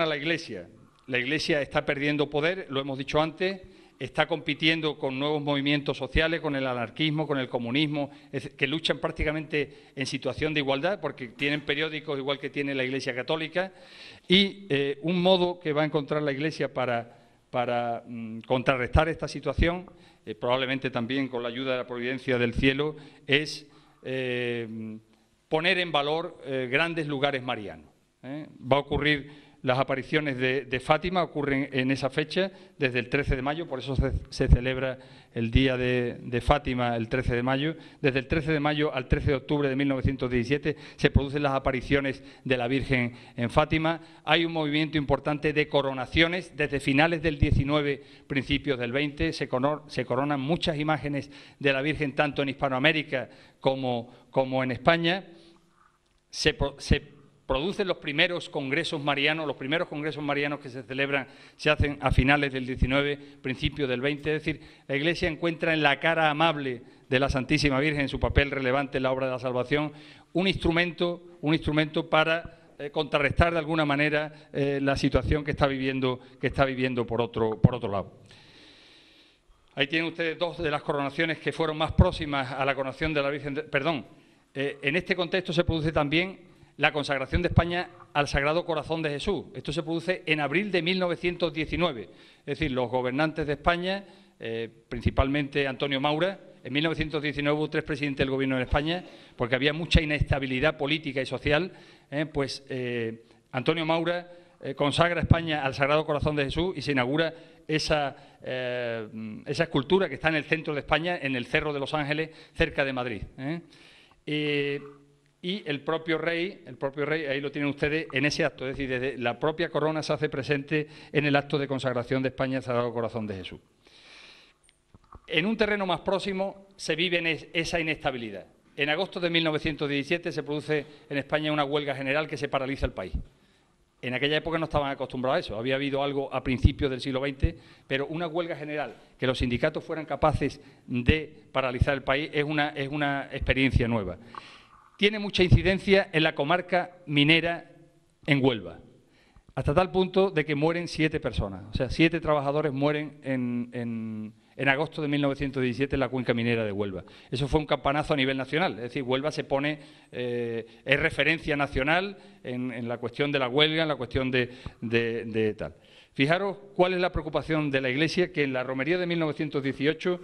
la Iglesia? La Iglesia está perdiendo poder, lo hemos dicho antes, está compitiendo con nuevos movimientos sociales, con el anarquismo, con el comunismo, que luchan prácticamente en situación de igualdad, porque tienen periódicos igual que tiene la Iglesia Católica, y un modo que va a encontrar la Iglesia para contrarrestar esta situación, probablemente también con la ayuda de la providencia del cielo, es poner en valor grandes lugares marianos. Va a ocurrir. Las apariciones de Fátima ocurren en esa fecha, desde el 13 de mayo, por eso se celebra el día de Fátima el 13 de mayo. Desde el 13 de mayo al 13 de octubre de 1917 se producen las apariciones de la Virgen en Fátima. Hay un movimiento importante de coronaciones desde finales del 19, principios del 20. Se coronan muchas imágenes de la Virgen, tanto en Hispanoamérica como en España. Se producen los primeros congresos marianos, que se celebran, se hacen a finales del 19, principios del 20, es decir, la Iglesia encuentra en la cara amable de la Santísima Virgen, en su papel relevante en la obra de la salvación, un instrumento para contrarrestar de alguna manera la situación que está viviendo por otro lado. Ahí tienen ustedes dos de las coronaciones que fueron más próximas a la coronación de la Virgen. En este contexto se produce también la consagración de España al Sagrado Corazón de Jesús. Esto se produce en abril de 1919. Es decir, los gobernantes de España, principalmente Antonio Maura, en 1919 hubo 3 presidentes del Gobierno de España, porque había mucha inestabilidad política y social, Antonio Maura consagra España al Sagrado Corazón de Jesús y se inaugura esa escultura que está en el centro de España, en el Cerro de los Ángeles, cerca de Madrid. Y el propio rey, ahí lo tienen ustedes, en ese acto, es decir, desde la propia corona se hace presente en el acto de consagración de España al Sagrado Corazón de Jesús. En un terreno más próximo se vive esa inestabilidad. En agosto de 1917 se produce en España una huelga general que se paraliza el país. En aquella época no estaban acostumbrados a eso, había habido algo a principios del siglo XX, pero una huelga general, que los sindicatos fueran capaces de paralizar el país, es una experiencia nueva. Tiene mucha incidencia en la comarca minera en Huelva, hasta tal punto de que mueren 7 personas. O sea, 7 trabajadores mueren en agosto de 1917 en la cuenca minera de Huelva. Eso fue un campanazo a nivel nacional, es decir, Huelva se pone, es referencia nacional en la cuestión de la huelga, en la cuestión de tal. Fijaros cuál es la preocupación de la Iglesia, que en la romería de 1918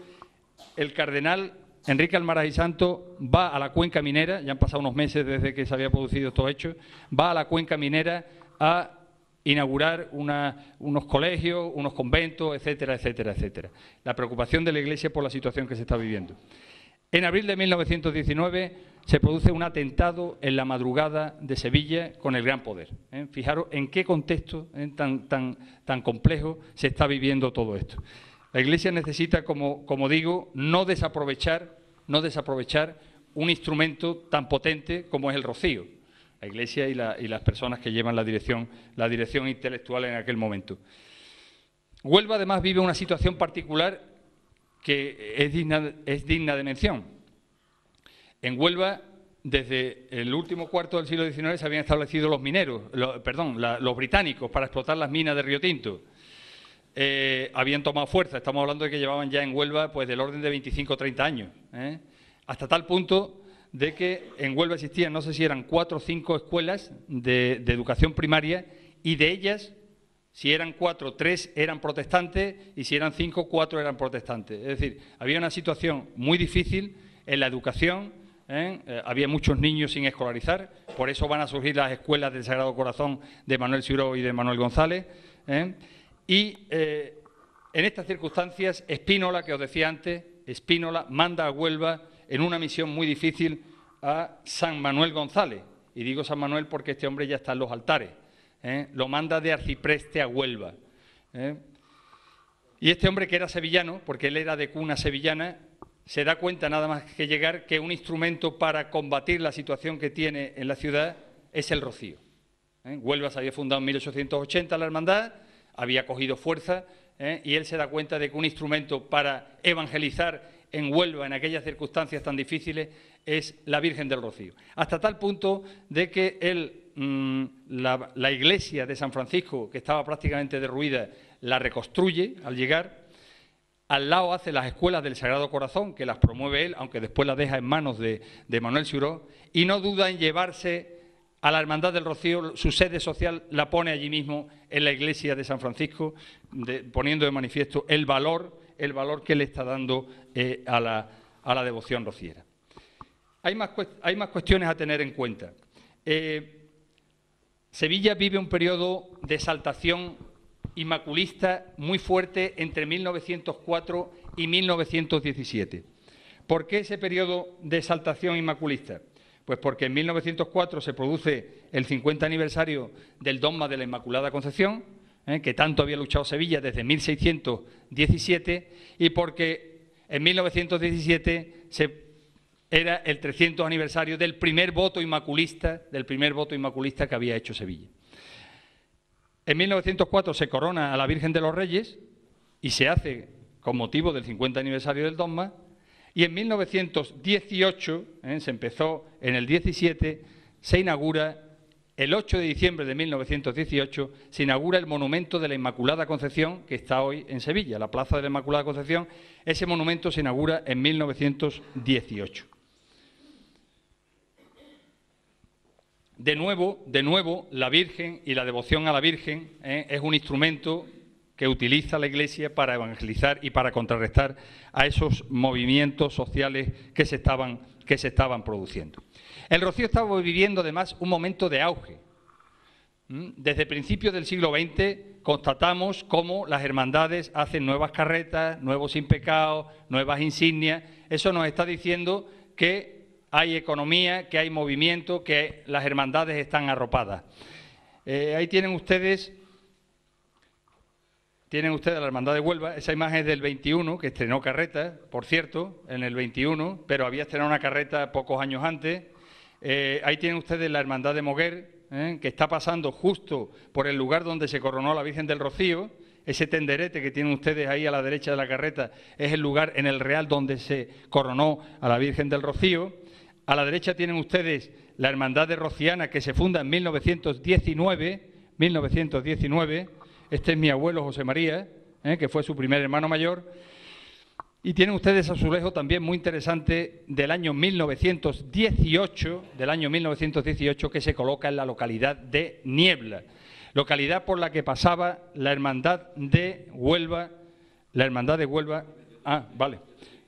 el cardenal Enrique Almaraz y Santo va a la cuenca minera, ya han pasado unos meses desde que se había producido estos hechos, va a la cuenca minera a inaugurar unos colegios, unos conventos, etcétera, etcétera, etcétera. La preocupación de la Iglesia por la situación que se está viviendo. En abril de 1919 se produce un atentado en la madrugada de Sevilla con el Gran Poder. Fijaros en qué contexto tan complejo se está viviendo todo esto. La Iglesia necesita, como digo, no desaprovechar un instrumento tan potente como es el rocío. La Iglesia y las personas que llevan la dirección intelectual en aquel momento. Huelva, además, vive una situación particular que es digna de mención. En Huelva, desde el último cuarto del siglo XIX, se habían establecido los británicos para explotar las minas de Río Tinto. Habían tomado fuerza, estamos hablando de que llevaban ya en Huelva pues del orden de 25 o 30 años, hasta tal punto de que en Huelva existían, no sé si eran 4 o 5 escuelas de educación primaria, y de ellas, si eran 4, 3 eran protestantes, y si eran 5, 4 eran protestantes. Es decir, había una situación muy difícil en la educación, había muchos niños sin escolarizar, por eso van a surgir las escuelas del Sagrado Corazón de Manuel Ciuró y de Manuel González, y en estas circunstancias, Spínola, que os decía antes, Spínola manda a Huelva en una misión muy difícil a San Manuel González. Y digo San Manuel porque este hombre ya está en los altares. Lo manda de arcipreste a Huelva. Y este hombre, que era sevillano, porque él era de cuna sevillana, se da cuenta nada más que llegar que un instrumento para combatir la situación que tiene en la ciudad es el rocío. Huelva se había fundado en 1880 la hermandad, había cogido fuerza, y él se da cuenta de que un instrumento para evangelizar en Huelva en aquellas circunstancias tan difíciles es la Virgen del Rocío. Hasta tal punto de que la iglesia de San Francisco, que estaba prácticamente derruida, la reconstruye al llegar. Al lado hace las escuelas del Sagrado Corazón, que las promueve él, aunque después las deja en manos de Manuel Ciuró, y no duda en llevarse a la Hermandad del Rocío. Su sede social la pone allí mismo en la iglesia de San Francisco, poniendo de manifiesto el valor que le está dando a la devoción rociera. Hay más cuestiones a tener en cuenta. Sevilla vive un periodo de exaltación inmaculista muy fuerte entre 1904 y 1917. ¿Por qué ese periodo de exaltación inmaculista? Pues porque en 1904 se produce el 50 aniversario del dogma de la Inmaculada Concepción, que tanto había luchado Sevilla desde 1617, y porque en 1917 era el 300 aniversario del primer voto inmaculista que había hecho Sevilla. En 1904 se corona a la Virgen de los Reyes y se hace con motivo del 50 aniversario del dogma, y en 1918, se empezó en el 17, se inaugura, el 8 de diciembre de 1918, se inaugura el monumento de la Inmaculada Concepción, que está hoy en Sevilla, la Plaza de la Inmaculada Concepción. Ese monumento se inaugura en 1918. De nuevo, la Virgen y la devoción a la Virgen es un instrumento que utiliza la Iglesia para evangelizar y para contrarrestar a esos movimientos sociales que se estaban produciendo. El Rocío estaba viviendo además un momento de auge. Desde principios del siglo XX constatamos cómo las hermandades hacen nuevas carretas, nuevos sin pecado, nuevas insignias. Eso nos está diciendo que hay economía, que hay movimiento, que las hermandades están arropadas. Ahí tienen ustedes la Hermandad de Huelva. Esa imagen es del 21, que estrenó carreta, por cierto, en el 21, pero había estrenado una carreta pocos años antes. Ahí tienen ustedes la Hermandad de Moguer, que está pasando justo por el lugar donde se coronó la Virgen del Rocío. Ese tenderete que tienen ustedes ahí a la derecha de la carreta es el lugar en el Real donde se coronó a la Virgen del Rocío. A la derecha tienen ustedes la Hermandad de Rociana, que se funda en 1919. Este es mi abuelo José María, que fue su primer hermano mayor. Y tienen ustedes azulejo también muy interesante del año 1918, que se coloca en la localidad de Niebla, localidad por la que pasaba la Hermandad de Huelva,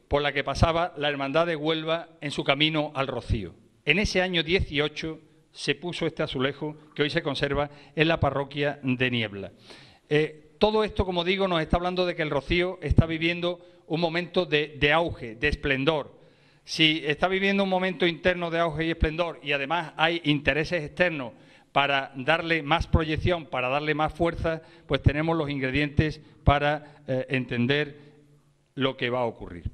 por la que pasaba la Hermandad de Huelva en su camino al Rocío. En ese año 18 se puso este azulejo que hoy se conserva en la parroquia de Niebla. Todo esto, como digo, nos está hablando de que el Rocío está viviendo un momento de auge, de esplendor. Si está viviendo un momento interno de auge y esplendor y además hay intereses externos para darle más proyección, para darle más fuerza, pues tenemos los ingredientes para entender lo que va a ocurrir.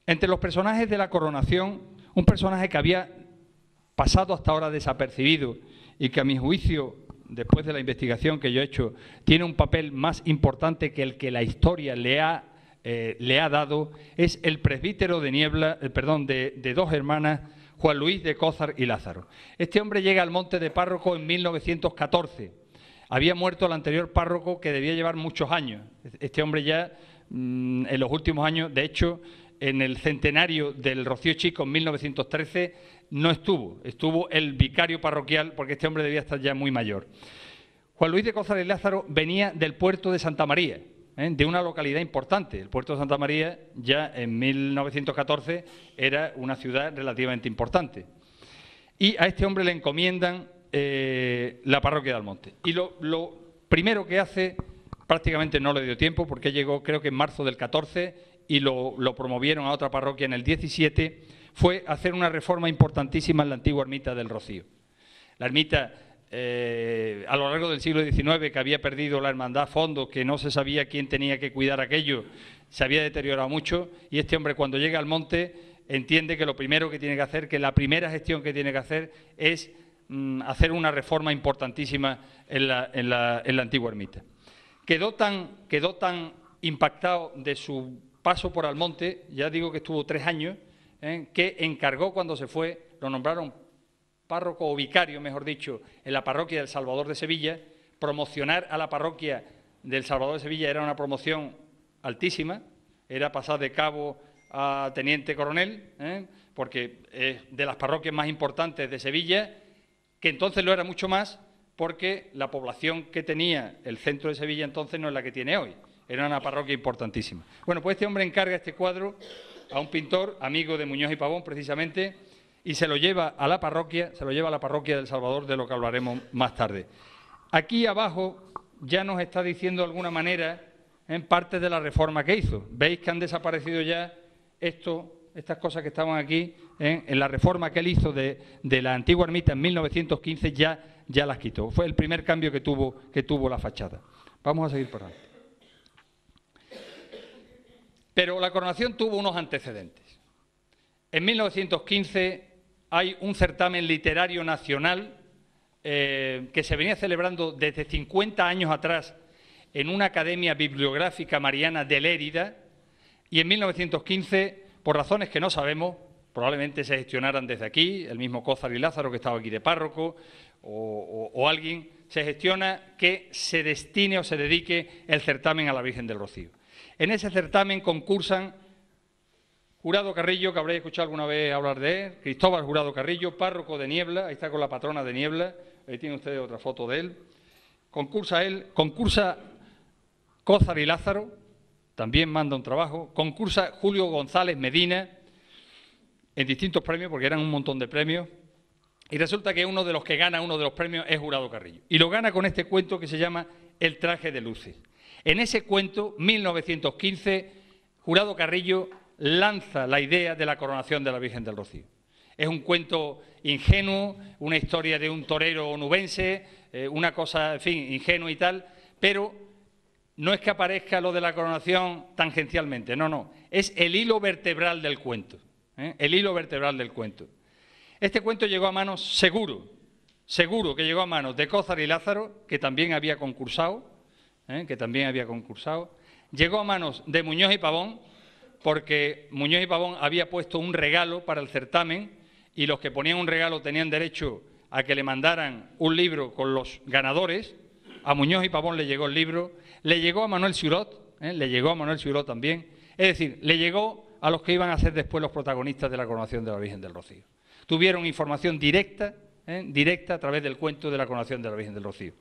Entre los personajes de la coronación, un personaje que había pasado hasta ahora desapercibido y que a mi juicio, después de la investigación que yo he hecho, tiene un papel más importante que el que la historia le ha dado, es el presbítero de Niebla, de Dos Hermanas, Juan Luis de Cózar y Lázaro. Este hombre llega al monte de párroco en 1914. Había muerto el anterior párroco, que debía llevar muchos años. Este hombre ya, en los últimos años, de hecho, en el centenario del Rocío Chico en 1913 no estuvo el vicario parroquial, porque este hombre debía estar ya muy mayor. Juan Luis de Cózar y Lázaro venía del puerto de Santa María, de una localidad importante. El puerto de Santa María ya en 1914 era una ciudad relativamente importante. Y a este hombre le encomiendan la parroquia de Almonte. Y lo primero que hace, prácticamente no le dio tiempo, porque llegó creo que en marzo del 14 y lo promovieron a otra parroquia en el 17, fue hacer una reforma importantísima en la antigua ermita del Rocío. La ermita a lo largo del siglo XIX, que había perdido la hermandad fondos, que no se sabía quién tenía que cuidar aquello, se había deteriorado mucho, y este hombre cuando llega al monte entiende que lo primero que tiene que hacer, que la primera gestión que tiene que hacer es hacer una reforma importantísima en la antigua ermita. Quedó tan impactado de su paso por Almonte, ya digo que estuvo 3 años, que encargó cuando se fue, lo nombraron párroco o vicario, mejor dicho, en la parroquia del Salvador de Sevilla. Promocionar a la parroquia del Salvador de Sevilla era una promoción altísima, era pasar de cabo a teniente coronel, porque es de las parroquias más importantes de Sevilla, que entonces lo era mucho más, porque la población que tenía el centro de Sevilla entonces no es la que tiene hoy, era una parroquia importantísima. Bueno, pues este hombre encarga este cuadro a un pintor, amigo de Muñoz y Pavón precisamente, y se lo lleva a la parroquia, del Salvador, de lo que hablaremos más tarde. Aquí abajo ya nos está diciendo de alguna manera en parte de la reforma que hizo. Veis que han desaparecido ya estas cosas que estaban aquí, en la reforma que él hizo de la antigua ermita en 1915, ya las quitó. Fue el primer cambio que tuvo la fachada. Vamos a seguir por ahí. Pero la coronación tuvo unos antecedentes. En 1915 hay un certamen literario nacional que se venía celebrando desde 50 años atrás en una academia bibliográfica mariana de Lérida, y en 1915, por razones que no sabemos, probablemente se gestionaran desde aquí, el mismo Cózar y Lázaro, que estaba aquí de párroco, o alguien, se gestiona que se destine o se dedique el certamen a la Virgen del Rocío. En ese certamen concursan Jurado Carrillo, que habréis escuchado alguna vez hablar de él, Cristóbal Jurado Carrillo, párroco de Niebla, ahí está con la patrona de Niebla, ahí tiene ustedes otra foto de él. Concursa Cózar y Lázaro, también manda un trabajo, concursa Julio González Medina, en distintos premios, porque eran un montón de premios, y resulta que uno de los que gana uno de los premios es Jurado Carrillo, y lo gana con este cuento que se llama El traje de luces. En ese cuento, 1915, Jurado Carrillo lanza la idea de la coronación de la Virgen del Rocío. Es un cuento ingenuo, una historia de un torero onubense, una cosa, en fin, ingenua y tal, pero no es que aparezca lo de la coronación tangencialmente, no, es el hilo vertebral del cuento, el hilo vertebral del cuento. Este cuento llegó a manos, seguro que llegó a manos de Cózar y Lázaro, que también había concursado, llegó a manos de Muñoz y Pavón, porque Muñoz y Pavón había puesto un regalo para el certamen, y los que ponían un regalo tenían derecho a que le mandaran un libro con los ganadores. A Muñoz y Pavón le llegó el libro, le llegó a Manuel Siurot, también, es decir, le llegó a los que iban a ser después los protagonistas de la coronación de la Virgen del Rocío. Tuvieron información directa a través del cuento de la coronación de la Virgen del Rocío.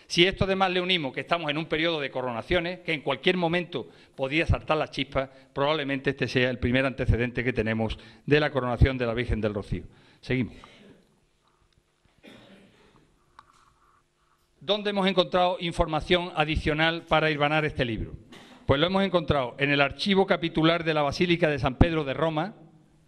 Si esto además le unimos que estamos en un periodo de coronaciones, que en cualquier momento podía saltar la chispa, probablemente este sea el primer antecedente que tenemos de la coronación de la Virgen del Rocío. Seguimos. ¿Dónde hemos encontrado información adicional para hilvanar este libro? Pues lo hemos encontrado en el archivo capitular de la Basílica de San Pedro de Roma,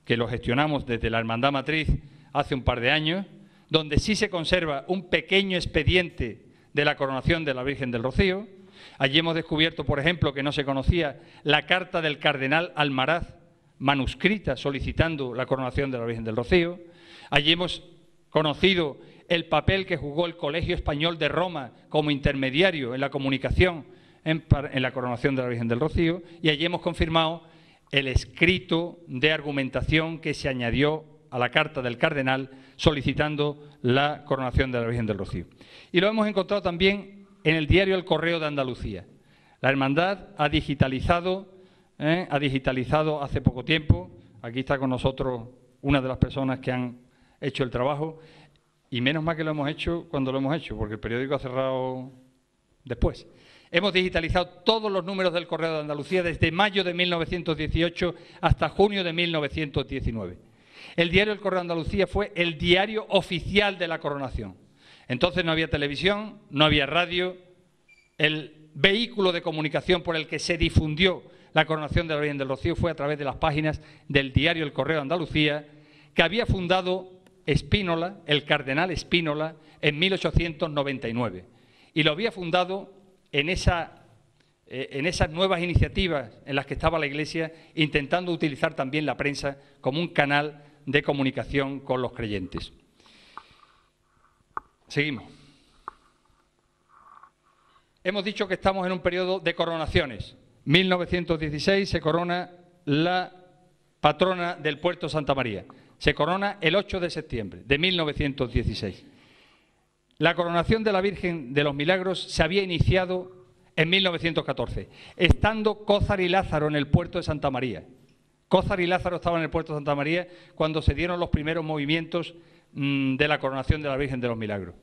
que lo gestionamos desde la Hermandad Matriz hace un par de años, donde sí se conserva un pequeño expediente de la coronación de la Virgen del Rocío. Allí hemos descubierto, por ejemplo, que no se conocía la carta del cardenal Almaraz, manuscrita, solicitando la coronación de la Virgen del Rocío. Allí hemos conocido el papel que jugó el Colegio Español de Roma como intermediario en la comunicación en la coronación de la Virgen del Rocío, y allí hemos confirmado el escrito de argumentación que se añadió a la carta del cardenal solicitando la coronación de la Virgen del Rocío. Y lo hemos encontrado también en el diario El Correo de Andalucía. La hermandad ha digitalizado hace poco tiempo, aquí está con nosotros una de las personas que han hecho el trabajo, y menos mal que lo hemos hecho cuando lo hemos hecho, porque el periódico ha cerrado después. Hemos digitalizado todos los números del Correo de Andalucía desde mayo de 1918 hasta junio de 1919. El diario El Correo de Andalucía fue el diario oficial de la coronación. Entonces no había televisión, no había radio. El vehículo de comunicación por el que se difundió la coronación de la Virgen del Rocío fue a través de las páginas del diario El Correo de Andalucía, que había fundado Spínola, el cardenal Spínola, en 1899. Y lo había fundado en esas nuevas iniciativas en las que estaba la Iglesia, intentando utilizar también la prensa como un canal de comunicación con los creyentes. Seguimos. Hemos dicho que estamos en un periodo de coronaciones. 1916 se corona la patrona del puerto Santa María. Se corona el 8 de septiembre de 1916. La coronación de la Virgen de los Milagros se había iniciado en 1914, estando Cózar y Lázaro en el puerto de Santa María. Cózar y Lázaro estaban en el puerto de Santa María cuando se dieron los primeros movimientos de la coronación de la Virgen de los Milagros.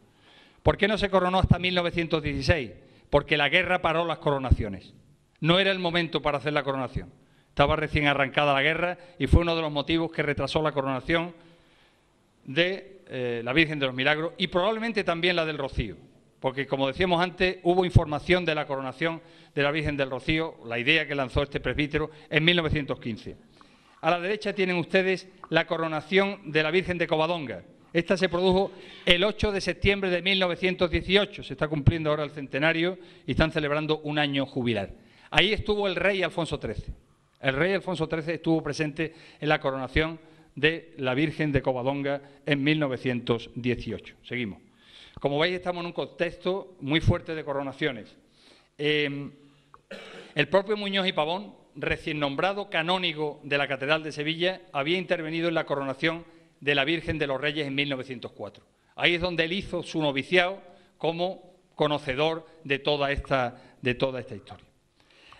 ¿Por qué no se coronó hasta 1916? Porque la guerra paró las coronaciones. No era el momento para hacer la coronación. Estaba recién arrancada la guerra y fue uno de los motivos que retrasó la coronación de la Virgen de los Milagros y probablemente también la del Rocío, porque como decíamos antes, hubo información de la coronación de la Virgen del Rocío, la idea que lanzó este presbítero en 1915. A la derecha tienen ustedes la coronación de la Virgen de Covadonga. Esta se produjo el 8 de septiembre de 1918, se está cumpliendo ahora el centenario y están celebrando un año jubilar. Ahí estuvo el rey Alfonso XIII. El rey Alfonso XIII estuvo presente en la coronación de la Virgen de Covadonga en 1918. Seguimos. Como veis, estamos en un contexto muy fuerte de coronaciones. El propio Muñoz y Pavón, recién nombrado canónigo de la Catedral de Sevilla, había intervenido en la coronación de la Virgen de los Reyes en 1904. Ahí es donde él hizo su noviciado como conocedor de toda esta historia.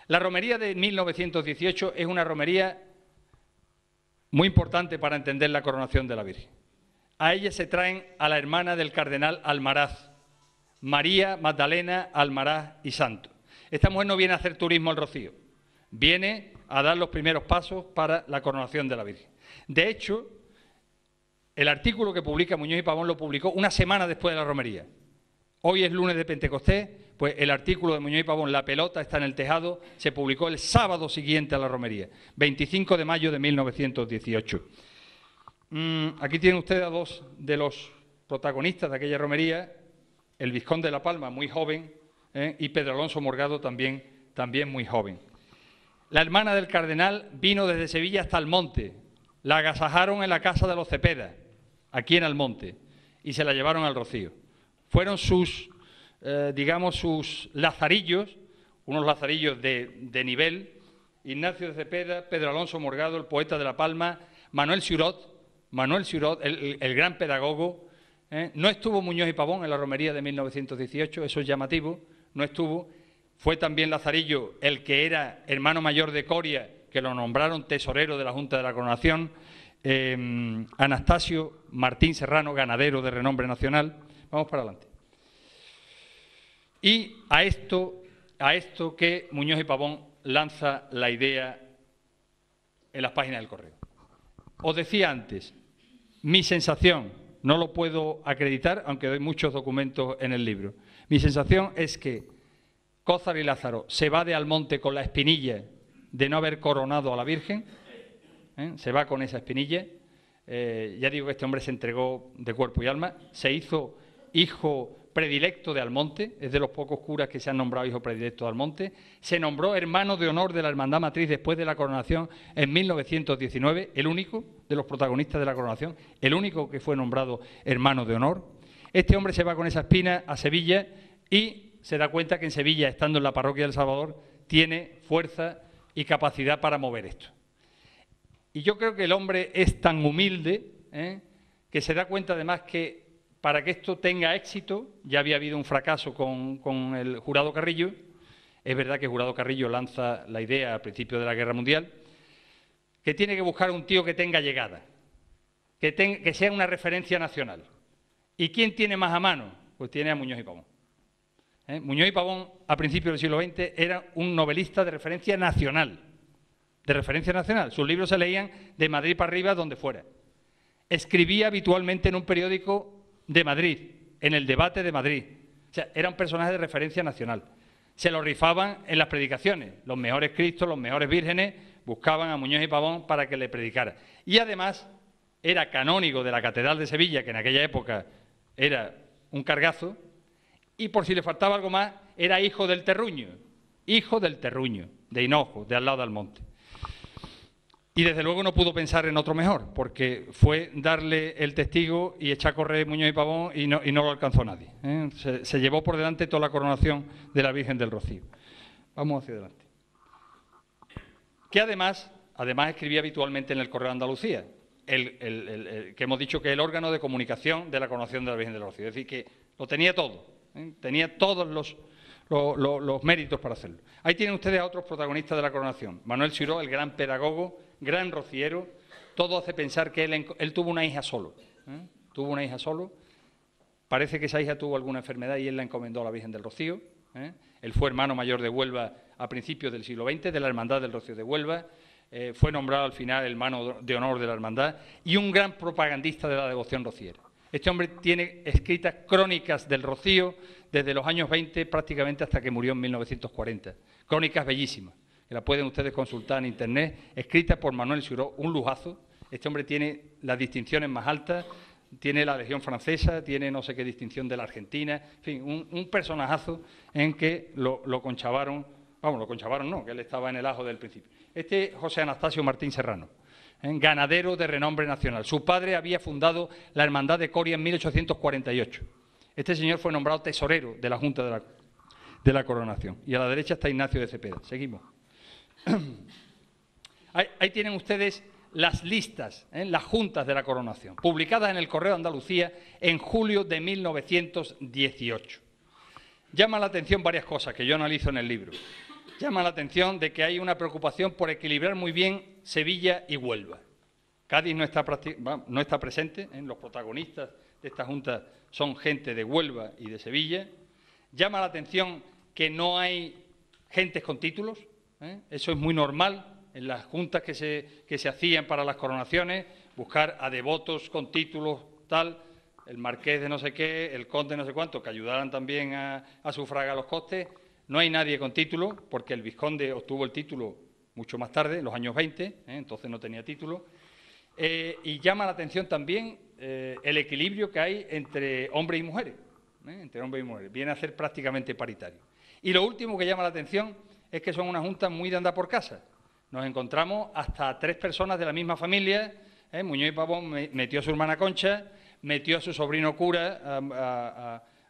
La romería de 1918 es una romería muy importante para entender la coronación de la Virgen. A ella se traen a la hermana del cardenal Almaraz, María Magdalena Almaraz y Santo. Esta mujer no viene a hacer turismo al Rocío, viene a dar los primeros pasos para la coronación de la Virgen. De hecho, el artículo que publica Muñoz y Pavón lo publicó una semana después de la romería. Hoy es lunes de Pentecostés, pues el artículo de Muñoz y Pavón, La pelota está en el tejado, se publicó el sábado siguiente a la romería, 25 de mayo de 1918. Aquí tienen ustedes a dos de los protagonistas de aquella romería, el vizconde de La Palma, muy joven, y Pedro Alonso Morgado, también muy joven. La hermana del cardenal vino desde Sevilla hasta Almonte, la agasajaron en la casa de los Cepeda, aquí en Almonte, y se la llevaron al Rocío. Fueron sus lazarillos, unos lazarillos de nivel, Ignacio de Cepeda, Pedro Alonso Morgado, el poeta de La Palma, Manuel Siurot, el gran pedagogo. No estuvo Muñoz y Pavón en la romería de 1918, eso es llamativo, no estuvo. Fue también Lazarillo el que era hermano mayor de Coria, que lo nombraron tesorero de la Junta de la Coronación, Anastasio Martín Serrano, ganadero de renombre nacional. Vamos para adelante. Y a esto que Muñoz y Pavón lanza la idea en las páginas del Correo. Os decía antes, mi sensación, no lo puedo acreditar, aunque doy muchos documentos en el libro, mi sensación es que Cózar y Lázaro se va de Almonte con la espinilla de no haber coronado a la Virgen, se va con esa espinilla. Ya digo que este hombre se entregó de cuerpo y alma, se hizo hijo predilecto de Almonte, es de los pocos curas que se han nombrado hijo predilecto de Almonte, se nombró hermano de honor de la Hermandad Matriz después de la coronación en 1919, el único de los protagonistas de la coronación, el único que fue nombrado hermano de honor. Este hombre se va con esa espina a Sevilla y se da cuenta que en Sevilla, estando en la parroquia del Salvador, tiene fuerza y capacidad para mover esto. Y yo creo que el hombre es tan humilde que se da cuenta además que para que esto tenga éxito, ya había habido un fracaso con el Jurado Carrillo. Es verdad que Jurado Carrillo lanza la idea al principio de la Guerra Mundial, que tiene que buscar un tío que tenga llegada, que sea una referencia nacional. ¿Y quién tiene más a mano? Pues tiene a Muñoz y Pavón. Muñoz y Pavón, a principios del siglo XX, era un novelista de referencia nacional. De referencia nacional. Sus libros se leían de Madrid para arriba, donde fuera. Escribía habitualmente en un periódico de Madrid, en el Debate de Madrid. O sea, era un personaje de referencia nacional. Se lo rifaban en las predicaciones. Los mejores Cristos, los mejores vírgenes, buscaban a Muñoz y Pavón para que le predicara. Y además era canónigo de la Catedral de Sevilla, que en aquella época era un cargazo, y por si le faltaba algo más, era hijo del Terruño, de Hinojo, de al lado del monte. Y desde luego no pudo pensar en otro mejor, porque fue darle el testigo y echar a correr Muñoz y Pavón y no lo alcanzó nadie, ¿eh? Se llevó por delante toda la coronación de la Virgen del Rocío. Vamos hacia adelante. Que además escribía habitualmente en el Correo de Andalucía, que hemos dicho que es el órgano de comunicación de la coronación de la Virgen del Rocío. Es decir, que lo tenía todo, ¿eh? Tenía todos los méritos para hacerlo. Ahí tienen ustedes a otros protagonistas de la coronación. Manuel Siró, el gran pedagogo, gran rociero. Todo hace pensar que él tuvo una hija solo. Tuvo una hija solo. Parece que esa hija tuvo alguna enfermedad y él la encomendó a la Virgen del Rocío. Él fue hermano mayor de Huelva a principios del siglo XX, de la Hermandad del Rocío de Huelva. Fue nombrado al final hermano de honor de la hermandad y un gran propagandista de la devoción rociera. Este hombre tiene escritas crónicas del Rocío desde los años 20 prácticamente hasta que murió en 1940. Crónicas bellísimas, que la pueden ustedes consultar en internet, escritas por Manuel Siró, un lujazo. Este hombre tiene las distinciones más altas, tiene la Legión Francesa, tiene no sé qué distinción de la Argentina, en fin, un personajazo en que lo conchavaron, que él estaba en el ajo del principio. Este José Anastasio Martín Serrano, ganadero de renombre nacional. Su padre había fundado la Hermandad de Coria en 1848. Este señor fue nombrado tesorero de la Junta de la Coronación. Y a la derecha está Ignacio de Cepeda. Seguimos. Ahí tienen ustedes las listas, las juntas de la coronación, publicadas en el Correo de Andalucía en julio de 1918. Llama la atención varias cosas que yo analizo en el libro. Llama la atención de que hay una preocupación por equilibrar muy bien Sevilla y Huelva. Cádiz no está presente, los protagonistas de esta junta son gente de Huelva y de Sevilla. Llama la atención que no hay gentes con títulos, eso es muy normal en las juntas que se hacían para las coronaciones, buscar a devotos con títulos, tal, el marqués de no sé qué, el conde de no sé cuánto, que ayudaran también a sufragar los costes. No hay nadie con título, porque el vizconde obtuvo el título mucho más tarde, en los años 20, entonces no tenía título. Y llama la atención también el equilibrio que hay entre hombres y mujeres, viene a ser prácticamente paritario. Y lo último que llama la atención es que son una junta muy de andar por casa. Nos encontramos hasta 3 personas de la misma familia, Muñoz y Pavón metió a su hermana Concha, metió a su sobrino cura,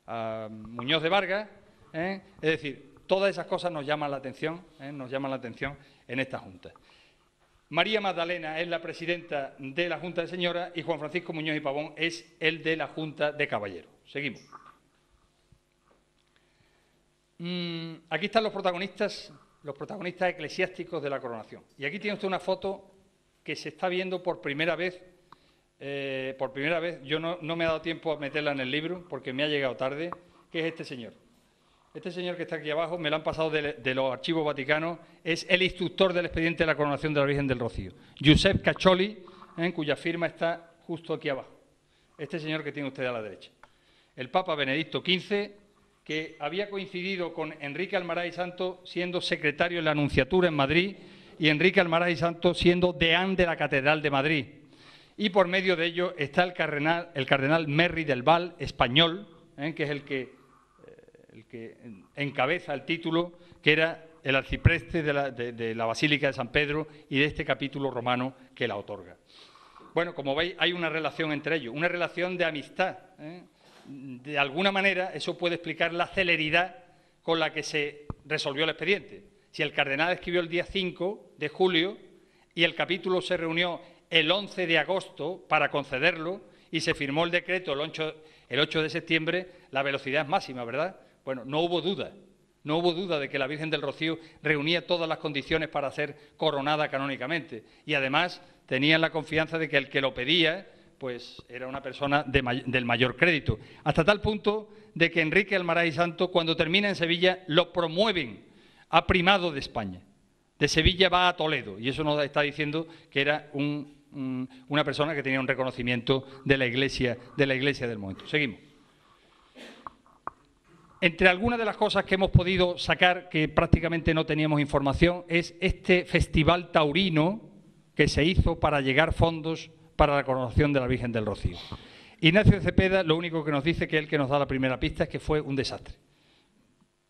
a Muñoz de Vargas, es decir, todas esas cosas nos llaman la atención, en esta Junta. María Magdalena es la presidenta de la Junta de Señoras y Juan Francisco Muñoz y Pavón es el de la Junta de Caballeros. Seguimos. Aquí están los protagonistas eclesiásticos de la coronación. Y aquí tiene usted una foto que se está viendo por primera vez. Yo no me ha dado tiempo a meterla en el libro porque me ha llegado tarde, que es este señor. Este señor que está aquí abajo, me lo han pasado de los archivos vaticanos, es el instructor del expediente de la coronación de la Virgen del Rocío. Giuseppe Caccioli, cuya firma está justo aquí abajo. Este señor que tiene usted a la derecha. El Papa Benedicto XV, que había coincidido con Enrique Almaraz y Santo siendo secretario en la Anunciatura en Madrid y Enrique Almaraz y Santo siendo deán de la Catedral de Madrid. Y por medio de ello está el cardenal Merry del Val, español, que es el que encabeza el título, que era el arcipreste de la Basílica de San Pedro y de este capítulo romano que la otorga. Bueno, como veis, hay una relación entre ellos, una relación de amistad. De alguna manera, eso puede explicar la celeridad con la que se resolvió el expediente. Si el cardenal escribió el día 5 de julio y el capítulo se reunió el 11 de agosto para concederlo y se firmó el decreto el 8 de septiembre, la velocidad es máxima, ¿verdad? Bueno, no hubo duda de que la Virgen del Rocío reunía todas las condiciones para ser coronada canónicamente y además tenían la confianza de que el que lo pedía pues era una persona del mayor crédito, hasta tal punto de que Enrique Almaraz y Santo, cuando termina en Sevilla, lo promueven a primado de España. De Sevilla va a Toledo, y eso nos está diciendo que era una persona que tenía un reconocimiento de la Iglesia del momento. Seguimos. Entre algunas de las cosas que hemos podido sacar, que prácticamente no teníamos información, es este festival taurino que se hizo para llegar fondos para la coronación de la Virgen del Rocío. Ignacio de Cepeda lo único que nos dice, que es el que nos da la primera pista, es que fue un desastre.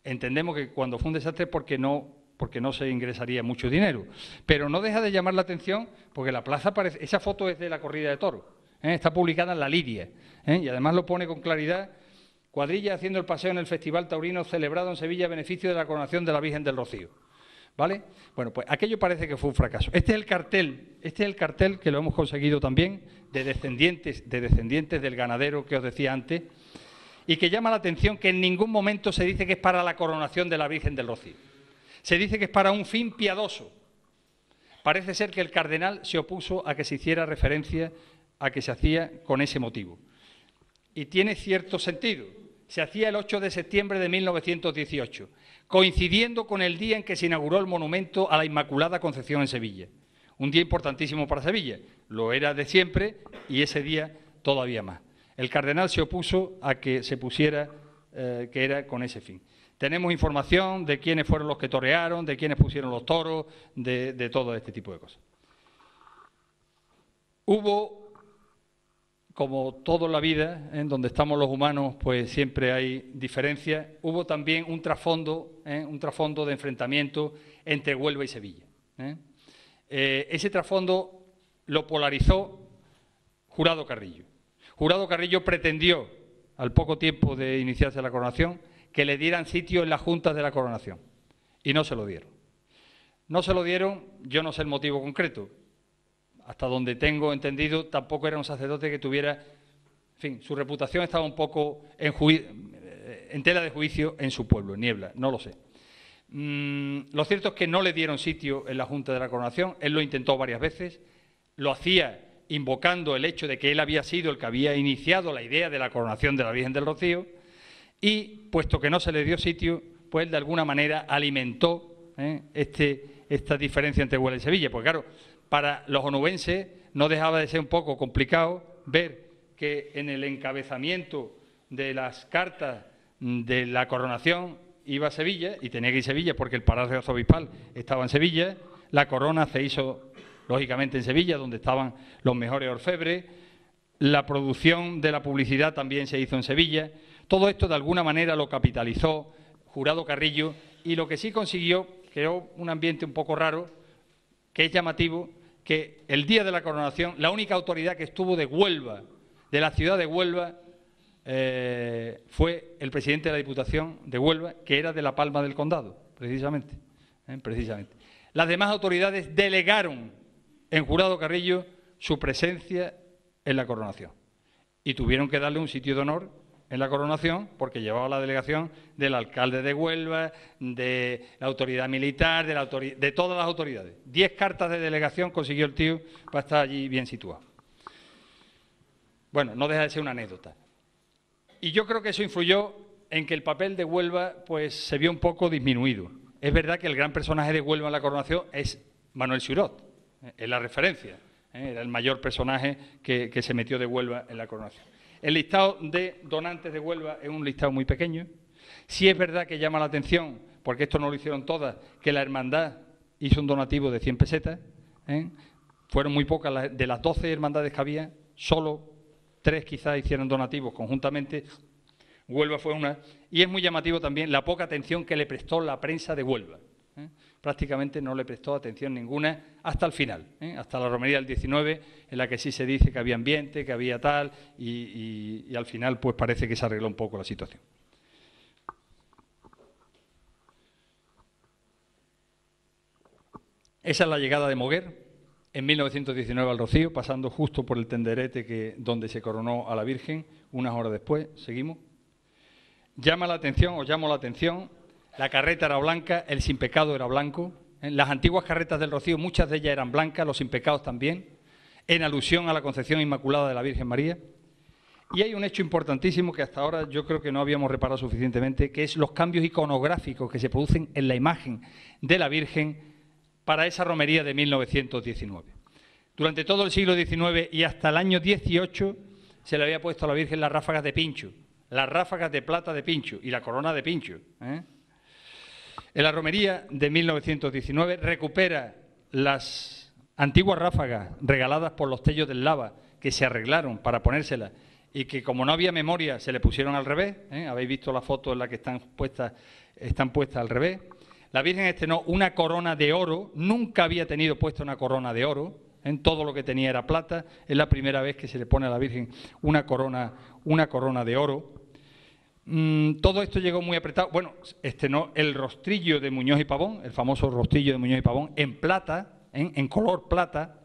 Entendemos que cuando fue un desastre porque no se ingresaría mucho dinero, pero no deja de llamar la atención porque la plaza parece, esa foto es de la corrida de toros, está publicada en La Lidia, y además lo pone con claridad: cuadrilla haciendo el paseo en el Festival Taurino celebrado en Sevilla a beneficio de la coronación de la Virgen del Rocío. ¿Vale? Bueno, pues aquello parece que fue un fracaso. Este es el cartel que lo hemos conseguido también de descendientes del ganadero que os decía antes, y que llama la atención que en ningún momento se dice que es para la coronación de la Virgen del Rocío. Se dice que es para un fin piadoso. Parece ser que el cardenal se opuso a que se hiciera referencia a que se hacía con ese motivo. Y tiene cierto sentido. Se hacía el 8 de septiembre de 1918, coincidiendo con el día en que se inauguró el monumento a la Inmaculada Concepción en Sevilla. Un día importantísimo para Sevilla. Lo era de siempre y ese día todavía más. El cardenal se opuso a que se pusiera que era con ese fin. Tenemos información de quiénes fueron los que torearon, de quiénes pusieron los toros, de todo este tipo de cosas. Hubo, como todo en la vida, en donde estamos los humanos, pues siempre hay diferencias, hubo también un trasfondo de enfrentamiento entre Huelva y Sevilla. Ese trasfondo lo polarizó Jurado Carrillo. Jurado Carrillo pretendió, al poco tiempo de iniciarse la coronación, que le dieran sitio en las juntas de la coronación, y no se lo dieron. No se lo dieron, yo no sé el motivo concreto. Hasta donde tengo entendido, tampoco era un sacerdote que tuviera, en fin, su reputación estaba un poco en tela de juicio en su pueblo, en Niebla, no lo sé. Lo cierto es que no le dieron sitio en la Junta de la Coronación, él lo intentó varias veces, lo hacía invocando el hecho de que él había sido el que había iniciado la idea de la coronación de la Virgen del Rocío, y puesto que no se le dio sitio, pues de alguna manera alimentó esta diferencia entre Huelva y Sevilla, porque claro, para los onubenses no dejaba de ser un poco complicado ver que en el encabezamiento de las cartas de la coronación iba a Sevilla, y tenía que ir a Sevilla porque el Palacio Arzobispal estaba en Sevilla, la corona se hizo lógicamente en Sevilla, donde estaban los mejores orfebres, la producción de la publicidad también se hizo en Sevilla. Todo esto de alguna manera lo capitalizó Jurado Carrillo, y lo que sí consiguió, creó un ambiente un poco raro, que es llamativo, que el día de la coronación, la única autoridad que estuvo de Huelva, de la ciudad de Huelva, fue el presidente de la Diputación de Huelva, que era de La Palma del Condado, precisamente. Las demás autoridades delegaron en Jurado Carrillo su presencia en la coronación y tuvieron que darle un sitio de honor en la coronación porque llevaba la delegación del alcalde de Huelva, de la autoridad militar, de todas las autoridades. 10 cartas de delegación consiguió el tío para estar allí bien situado. Bueno, no deja de ser una anécdota. Y yo creo que eso influyó en que el papel de Huelva pues se vio un poco disminuido. Es verdad que el gran personaje de Huelva en la coronación es Manuel Xirot, es la referencia, era el mayor personaje que se metió de Huelva en la coronación. El listado de donantes de Huelva es un listado muy pequeño. Sí es verdad que llama la atención, porque esto no lo hicieron todas, que la hermandad hizo un donativo de 100 pesetas. Fueron muy pocas, de las 12 hermandades que había, solo 3 quizás hicieron donativos conjuntamente. Huelva fue una. Y es muy llamativo también la poca atención que le prestó la prensa de Huelva. Prácticamente no le prestó atención ninguna hasta el final, hasta la romería del 19, en la que sí se dice que había ambiente, que había tal, y al final pues parece que se arregló un poco la situación. Esa es la llegada de Moguer en 1919 al Rocío, pasando justo por el tenderete donde se coronó a la Virgen, unas horas después. Seguimos. Llama la atención, os llamo la atención, la carreta era blanca, el sin pecado era blanco. Las antiguas carretas del Rocío, muchas de ellas eran blancas, los sin pecados también, en alusión a la Concepción Inmaculada de la Virgen María. Y hay un hecho importantísimo que hasta ahora yo creo que no habíamos reparado suficientemente, que es los cambios iconográficos que se producen en la imagen de la Virgen para esa romería de 1919. Durante todo el siglo XIX y hasta el año 18 se le había puesto a la Virgen las ráfagas de pincho, las ráfagas de plata de pincho y la corona de pincho. En la romería de 1919 recupera las antiguas ráfagas regaladas por los Tellos del Lava, que se arreglaron para ponérselas y que, como no había memoria, se le pusieron al revés. Habéis visto la foto en la que están puestas al revés. La Virgen estrenó una corona de oro, nunca había tenido puesta una corona de oro, todo lo que tenía era plata. Es la primera vez que se le pone a la Virgen una corona de oro. Todo esto llegó muy apretado. Bueno, estrenó el rostrillo de Muñoz y Pavón, el famoso rostrillo de Muñoz y Pavón, en plata, en color plata.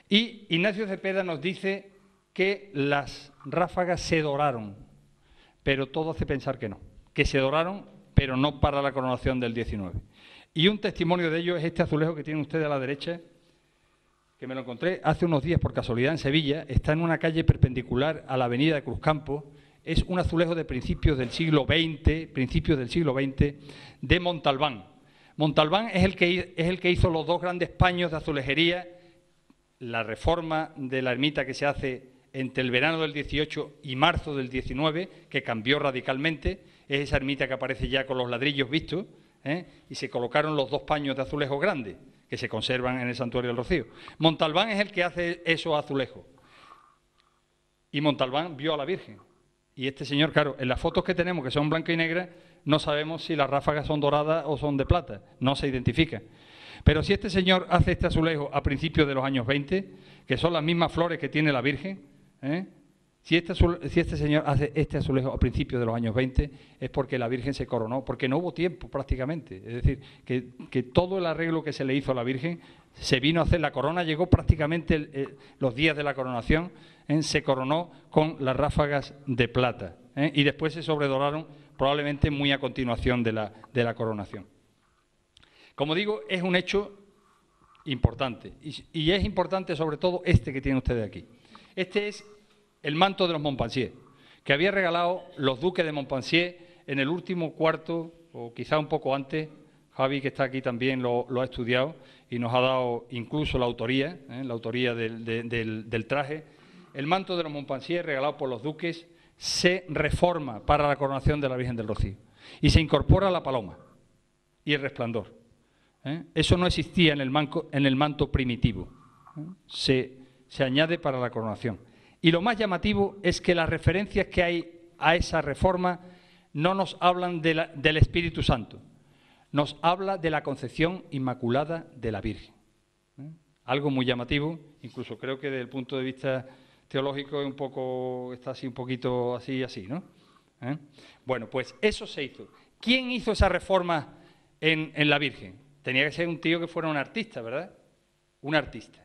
Y Ignacio Cepeda nos dice que las ráfagas se doraron, pero todo hace pensar que no, que se doraron, pero no para la coronación del 19. Y un testimonio de ello es este azulejo que tienen ustedes a la derecha, que me lo encontré hace unos días por casualidad en Sevilla. Está en una calle perpendicular a la avenida de Cruzcampo. Es un azulejo de principios del siglo XX, de Montalbán. Montalbán es el que hizo los dos grandes paños de azulejería, la reforma de la ermita que se hace entre el verano del 18 y marzo del 19, que cambió radicalmente. Es esa ermita que aparece ya con los ladrillos vistos, y se colocaron los dos paños de azulejo grandes, que se conservan en el Santuario del Rocío. Montalbán es el que hace esos azulejos. Y Montalbán vio a la Virgen. Y este señor, claro, en las fotos que tenemos, que son blancas y negras, no sabemos si las ráfagas son doradas o son de plata, no se identifica. Pero si este señor hace este azulejo a principios de los años 20, que son las mismas flores que tiene la Virgen, si este señor hace este azulejo a principios de los años 20, es porque la Virgen se coronó, porque no hubo tiempo prácticamente. Es decir, que todo el arreglo que se le hizo a la Virgen se vino a hacer. La corona llegó prácticamente los días de la coronación, se coronó con las ráfagas de plata, y después se sobredoraron probablemente muy a continuación de la coronación. Como digo, es un hecho importante, y es importante sobre todo este que tienen ustedes aquí. Este es el manto de los Montpensier, que había regalado los duques de Montpensier en el último cuarto, o quizá un poco antes. Javi, que está aquí, también lo ha estudiado y nos ha dado incluso la autoría del traje. El manto de los Montpensier, regalado por los duques, se reforma para la coronación de la Virgen del Rocío y se incorpora la paloma y el resplandor. Eso no existía en el manto primitivo. Se añade para la coronación. Y lo más llamativo es que las referencias que hay a esa reforma no nos hablan del Espíritu Santo, nos habla de la concepción inmaculada de la Virgen. Algo muy llamativo, incluso creo que desde el punto de vista teológico está así un poquito así, ¿no? Bueno, pues eso se hizo. ¿Quién hizo esa reforma en la Virgen? Tenía que ser un tío que fuera un artista, ¿verdad? Un artista.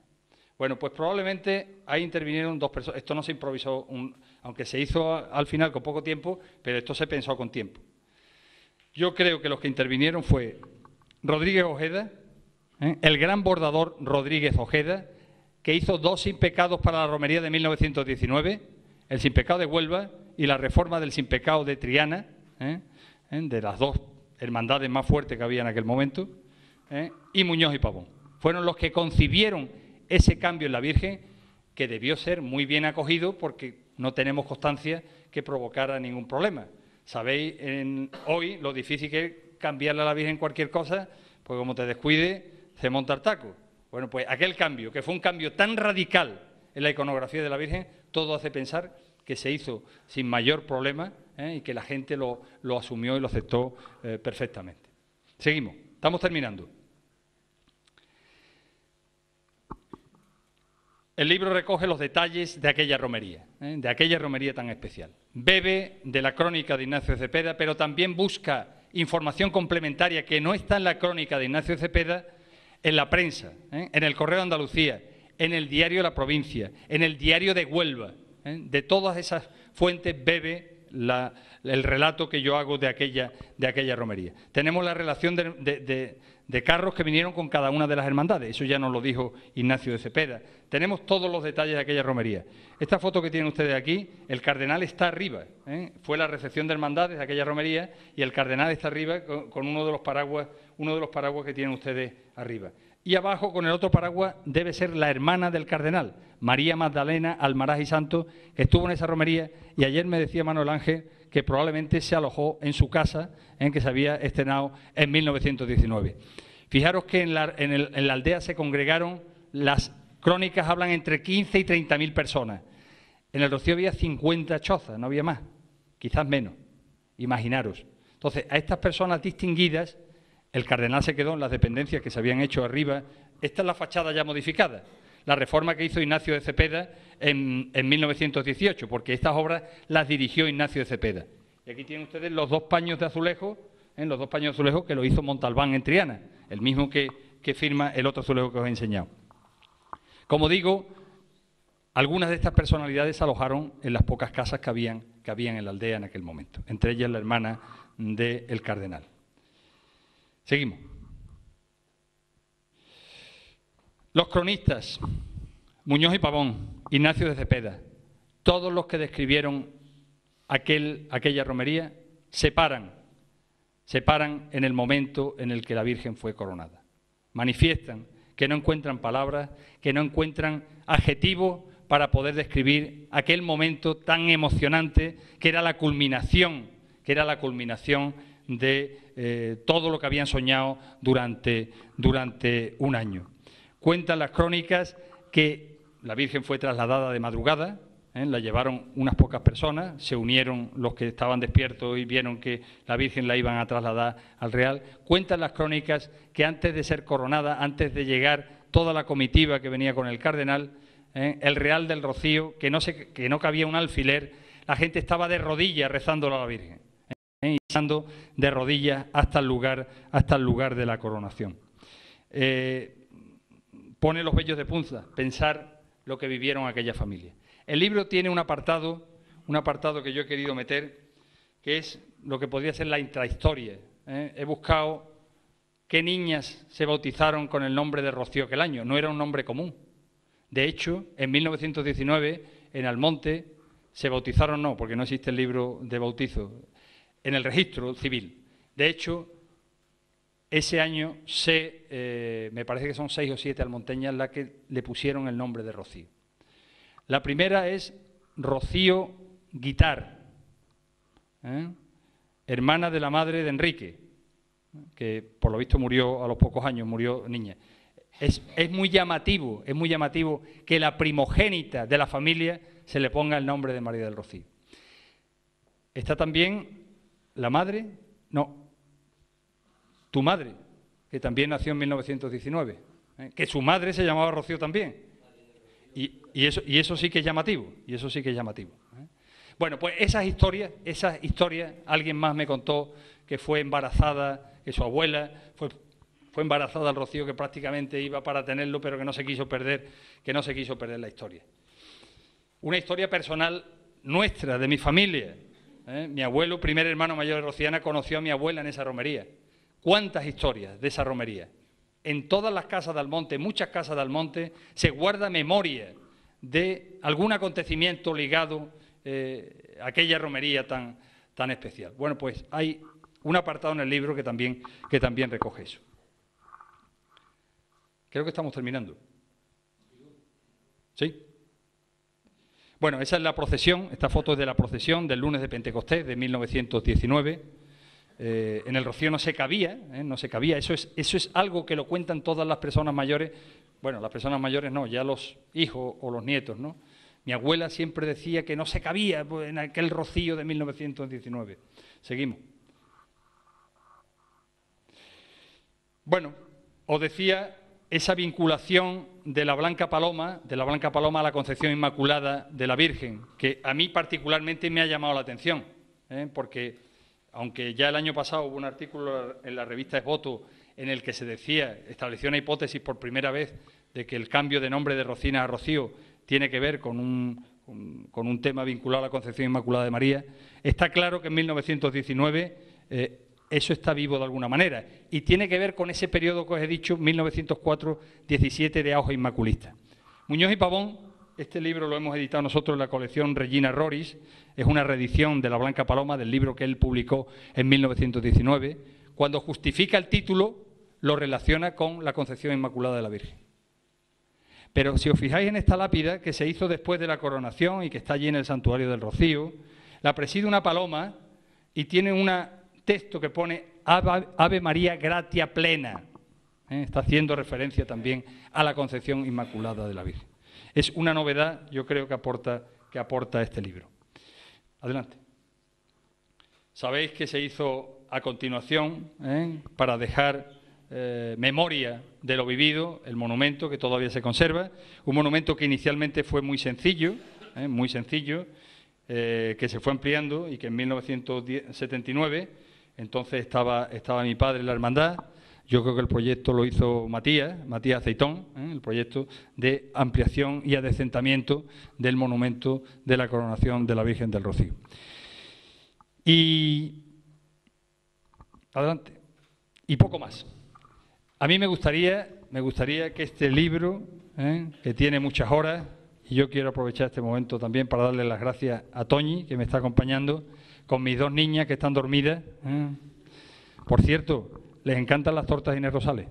Bueno, pues probablemente ahí intervinieron dos personas. Esto no se improvisó, aunque se hizo al final con poco tiempo, pero esto se pensó con tiempo. Yo creo que los que intervinieron fue Rodríguez Ojeda, el gran bordador Rodríguez Ojeda, que hizo dos sin pecados para la romería de 1919, el sin pecado de Huelva y la reforma del sin pecado de Triana, de las dos hermandades más fuertes que había en aquel momento, y Muñoz y Pavón. Fueron los que concibieron ese cambio en la Virgen, que debió ser muy bien acogido porque no tenemos constancia que provocara ningún problema. Sabéis hoy lo difícil que es cambiarle a la Virgen cualquier cosa, pues como te descuide, se monta el taco. Bueno, pues aquel cambio, que fue un cambio tan radical en la iconografía de la Virgen, todo hace pensar que se hizo sin mayor problema, y que la gente lo asumió y lo aceptó perfectamente. Seguimos, estamos terminando. El libro recoge los detalles de aquella romería tan especial. Bebe de la crónica de Ignacio de Cepeda, pero también busca información complementaria que no está en la crónica de Ignacio de Cepeda, en la prensa, en el Correo de Andalucía, en el Diario de la Provincia, en el Diario de Huelva. De todas esas fuentes bebe el relato que yo hago de aquella romería. Tenemos la relación de carros que vinieron con cada una de las hermandades, eso ya nos lo dijo Ignacio de Cepeda. Tenemos todos los detalles de aquella romería. Esta foto que tienen ustedes aquí, el cardenal está arriba, fue la recepción de hermandades de aquella romería y el cardenal está arriba con uno de los paraguas que tienen ustedes arriba. Y abajo, con el otro paraguas, debe ser la hermana del cardenal, María Magdalena Almaraz y Santos, que estuvo en esa romería, y ayer me decía Manuel Ángel que probablemente se alojó en su casa, en que se había estrenado en 1919. Fijaros que en la aldea se congregaron las crónicas hablan entre 15 y 30.000 personas. En el Rocío había 50 chozas, no había más, quizás menos, imaginaros. Entonces, a estas personas distinguidas, el cardenal se quedó en las dependencias que se habían hecho arriba. Esta es la fachada ya modificada, la reforma que hizo Ignacio de Cepeda en 1918, porque estas obras las dirigió Ignacio de Cepeda. Y aquí tienen ustedes los dos paños de azulejo, los dos paños de azulejo que lo hizo Montalbán en Triana, el mismo que firma el otro azulejo que os he enseñado. Como digo, algunas de estas personalidades se alojaron en las pocas casas que habían en la aldea en aquel momento, entre ellas la hermana del cardenal. Seguimos. Los cronistas, Muñoz y Pavón, Ignacio de Cepeda, todos los que describieron aquella romería, se paran en el momento en el que la Virgen fue coronada. Manifiestan que no encuentran palabras, que no encuentran adjetivos para poder describir aquel momento tan emocionante que era la culminación de todo lo que habían soñado durante un año. Cuentan las crónicas que la Virgen fue trasladada de madrugada, la llevaron unas pocas personas, se unieron los que estaban despiertos y vieron que la Virgen la iban a trasladar al Real. Cuentan las crónicas que antes de ser coronada, antes de llegar toda la comitiva que venía con el cardenal, el Real del Rocío, que no cabía un alfiler, la gente estaba de rodillas rezándole a la Virgen, y rezando de rodillas hasta el lugar de la coronación. Pone los vellos de punta, pensar lo que vivieron aquella familia. El libro tiene un apartado que yo he querido meter, que es lo que podría ser la intrahistoria. He buscado qué niñas se bautizaron con el nombre de Rocío aquel año. No era un nombre común. De hecho, en 1919, en Almonte, se bautizaron, no, porque no existe el libro de bautizo, en el registro civil. De hecho, ese año me parece que son 6 o 7 almonteñas las que le pusieron el nombre de Rocío. La primera es Rocío Guitar, hermana de la madre de Enrique, que por lo visto murió a los pocos años, murió niña. Es muy llamativo que la primogénita de la familia se le ponga el nombre de María del Rocío. Está también la madre, tu madre, que también nació en 1919, que su madre se llamaba Rocío también. Y eso sí que es llamativo, Bueno, pues esas historias, alguien más me contó que fue embarazada, que su abuela fue embarazada al Rocío, que prácticamente iba para tenerlo, pero que no se quiso perder la historia. Una historia personal nuestra, de mi familia. Mi abuelo, primer hermano mayor de Rociana, conoció a mi abuela en esa romería. ¿Cuántas historias de esa romería? En todas las casas de Almonte, muchas casas de Almonte, se guarda memoria de algún acontecimiento ligado a aquella romería tan especial. Bueno, pues hay un apartado en el libro que también recoge eso. Creo que estamos terminando. ¿Sí? Bueno, esa es la procesión, esta foto es de la procesión del lunes de Pentecostés de 1919. En el Rocío no se cabía, eso es algo que lo cuentan todas las personas mayores, bueno, las personas mayores no, ya los hijos o los nietos, ¿no? Mi abuela siempre decía que no se cabía en aquel Rocío de 1919. Seguimos. Bueno, os decía esa vinculación de la Blanca Paloma a la Concepción Inmaculada de la Virgen, que a mí particularmente me ha llamado la atención, porque aunque ya el año pasado hubo un artículo en la revista Esvoto en el que se estableció una hipótesis por primera vez de que el cambio de nombre de Rocina a Rocío tiene que ver con un tema vinculado a la Concepción Inmaculada de María, está claro que en 1919 eso está vivo de alguna manera y tiene que ver con ese periodo que os he dicho, 1904-17 de auge inmaculista. Muñoz y Pavón, este libro lo hemos editado nosotros en la colección Regina Roris, es una reedición de La Blanca Paloma, del libro que él publicó en 1919. Cuando justifica el título, lo relaciona con la Concepción Inmaculada de la Virgen. Pero si os fijáis en esta lápida que se hizo después de la coronación y que está allí en el Santuario del Rocío, la preside una paloma y tiene un texto que pone Ave María Gratia Plena. está haciendo referencia también a la Concepción Inmaculada de la Virgen. Es una novedad, yo creo, que aporta este libro. Adelante. Sabéis que se hizo a continuación, para dejar memoria de lo vivido, el monumento que todavía se conserva, un monumento que inicialmente fue muy sencillo, que se fue ampliando y que en 1979, entonces estaba mi padre en la hermandad. Yo creo que el proyecto lo hizo Matías Aceitón, el proyecto de ampliación y adecentamiento del monumento de la coronación de la Virgen del Rocío. Y adelante. Y poco más. A mí me gustaría que este libro, que tiene muchas horas, y yo quiero aprovechar este momento también para darle las gracias a Toñi, que me está acompañando, con mis 2 niñas que están dormidas. Por cierto, les encantan las tortas Inés Rosales.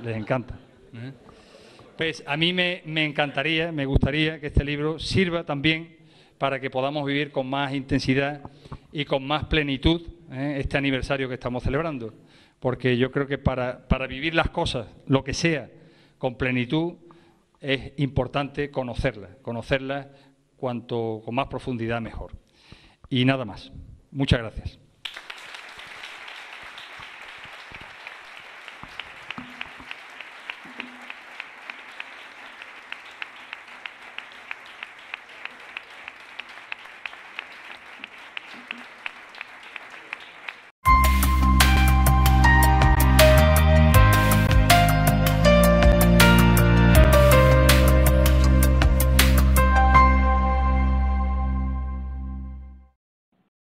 Les encanta. Pues a mí me gustaría que este libro sirva también para que podamos vivir con más intensidad y con más plenitud este aniversario que estamos celebrando. Porque yo creo que para vivir las cosas, lo que sea, con plenitud, es importante conocerlas con más profundidad mejor. Y nada más. Muchas gracias.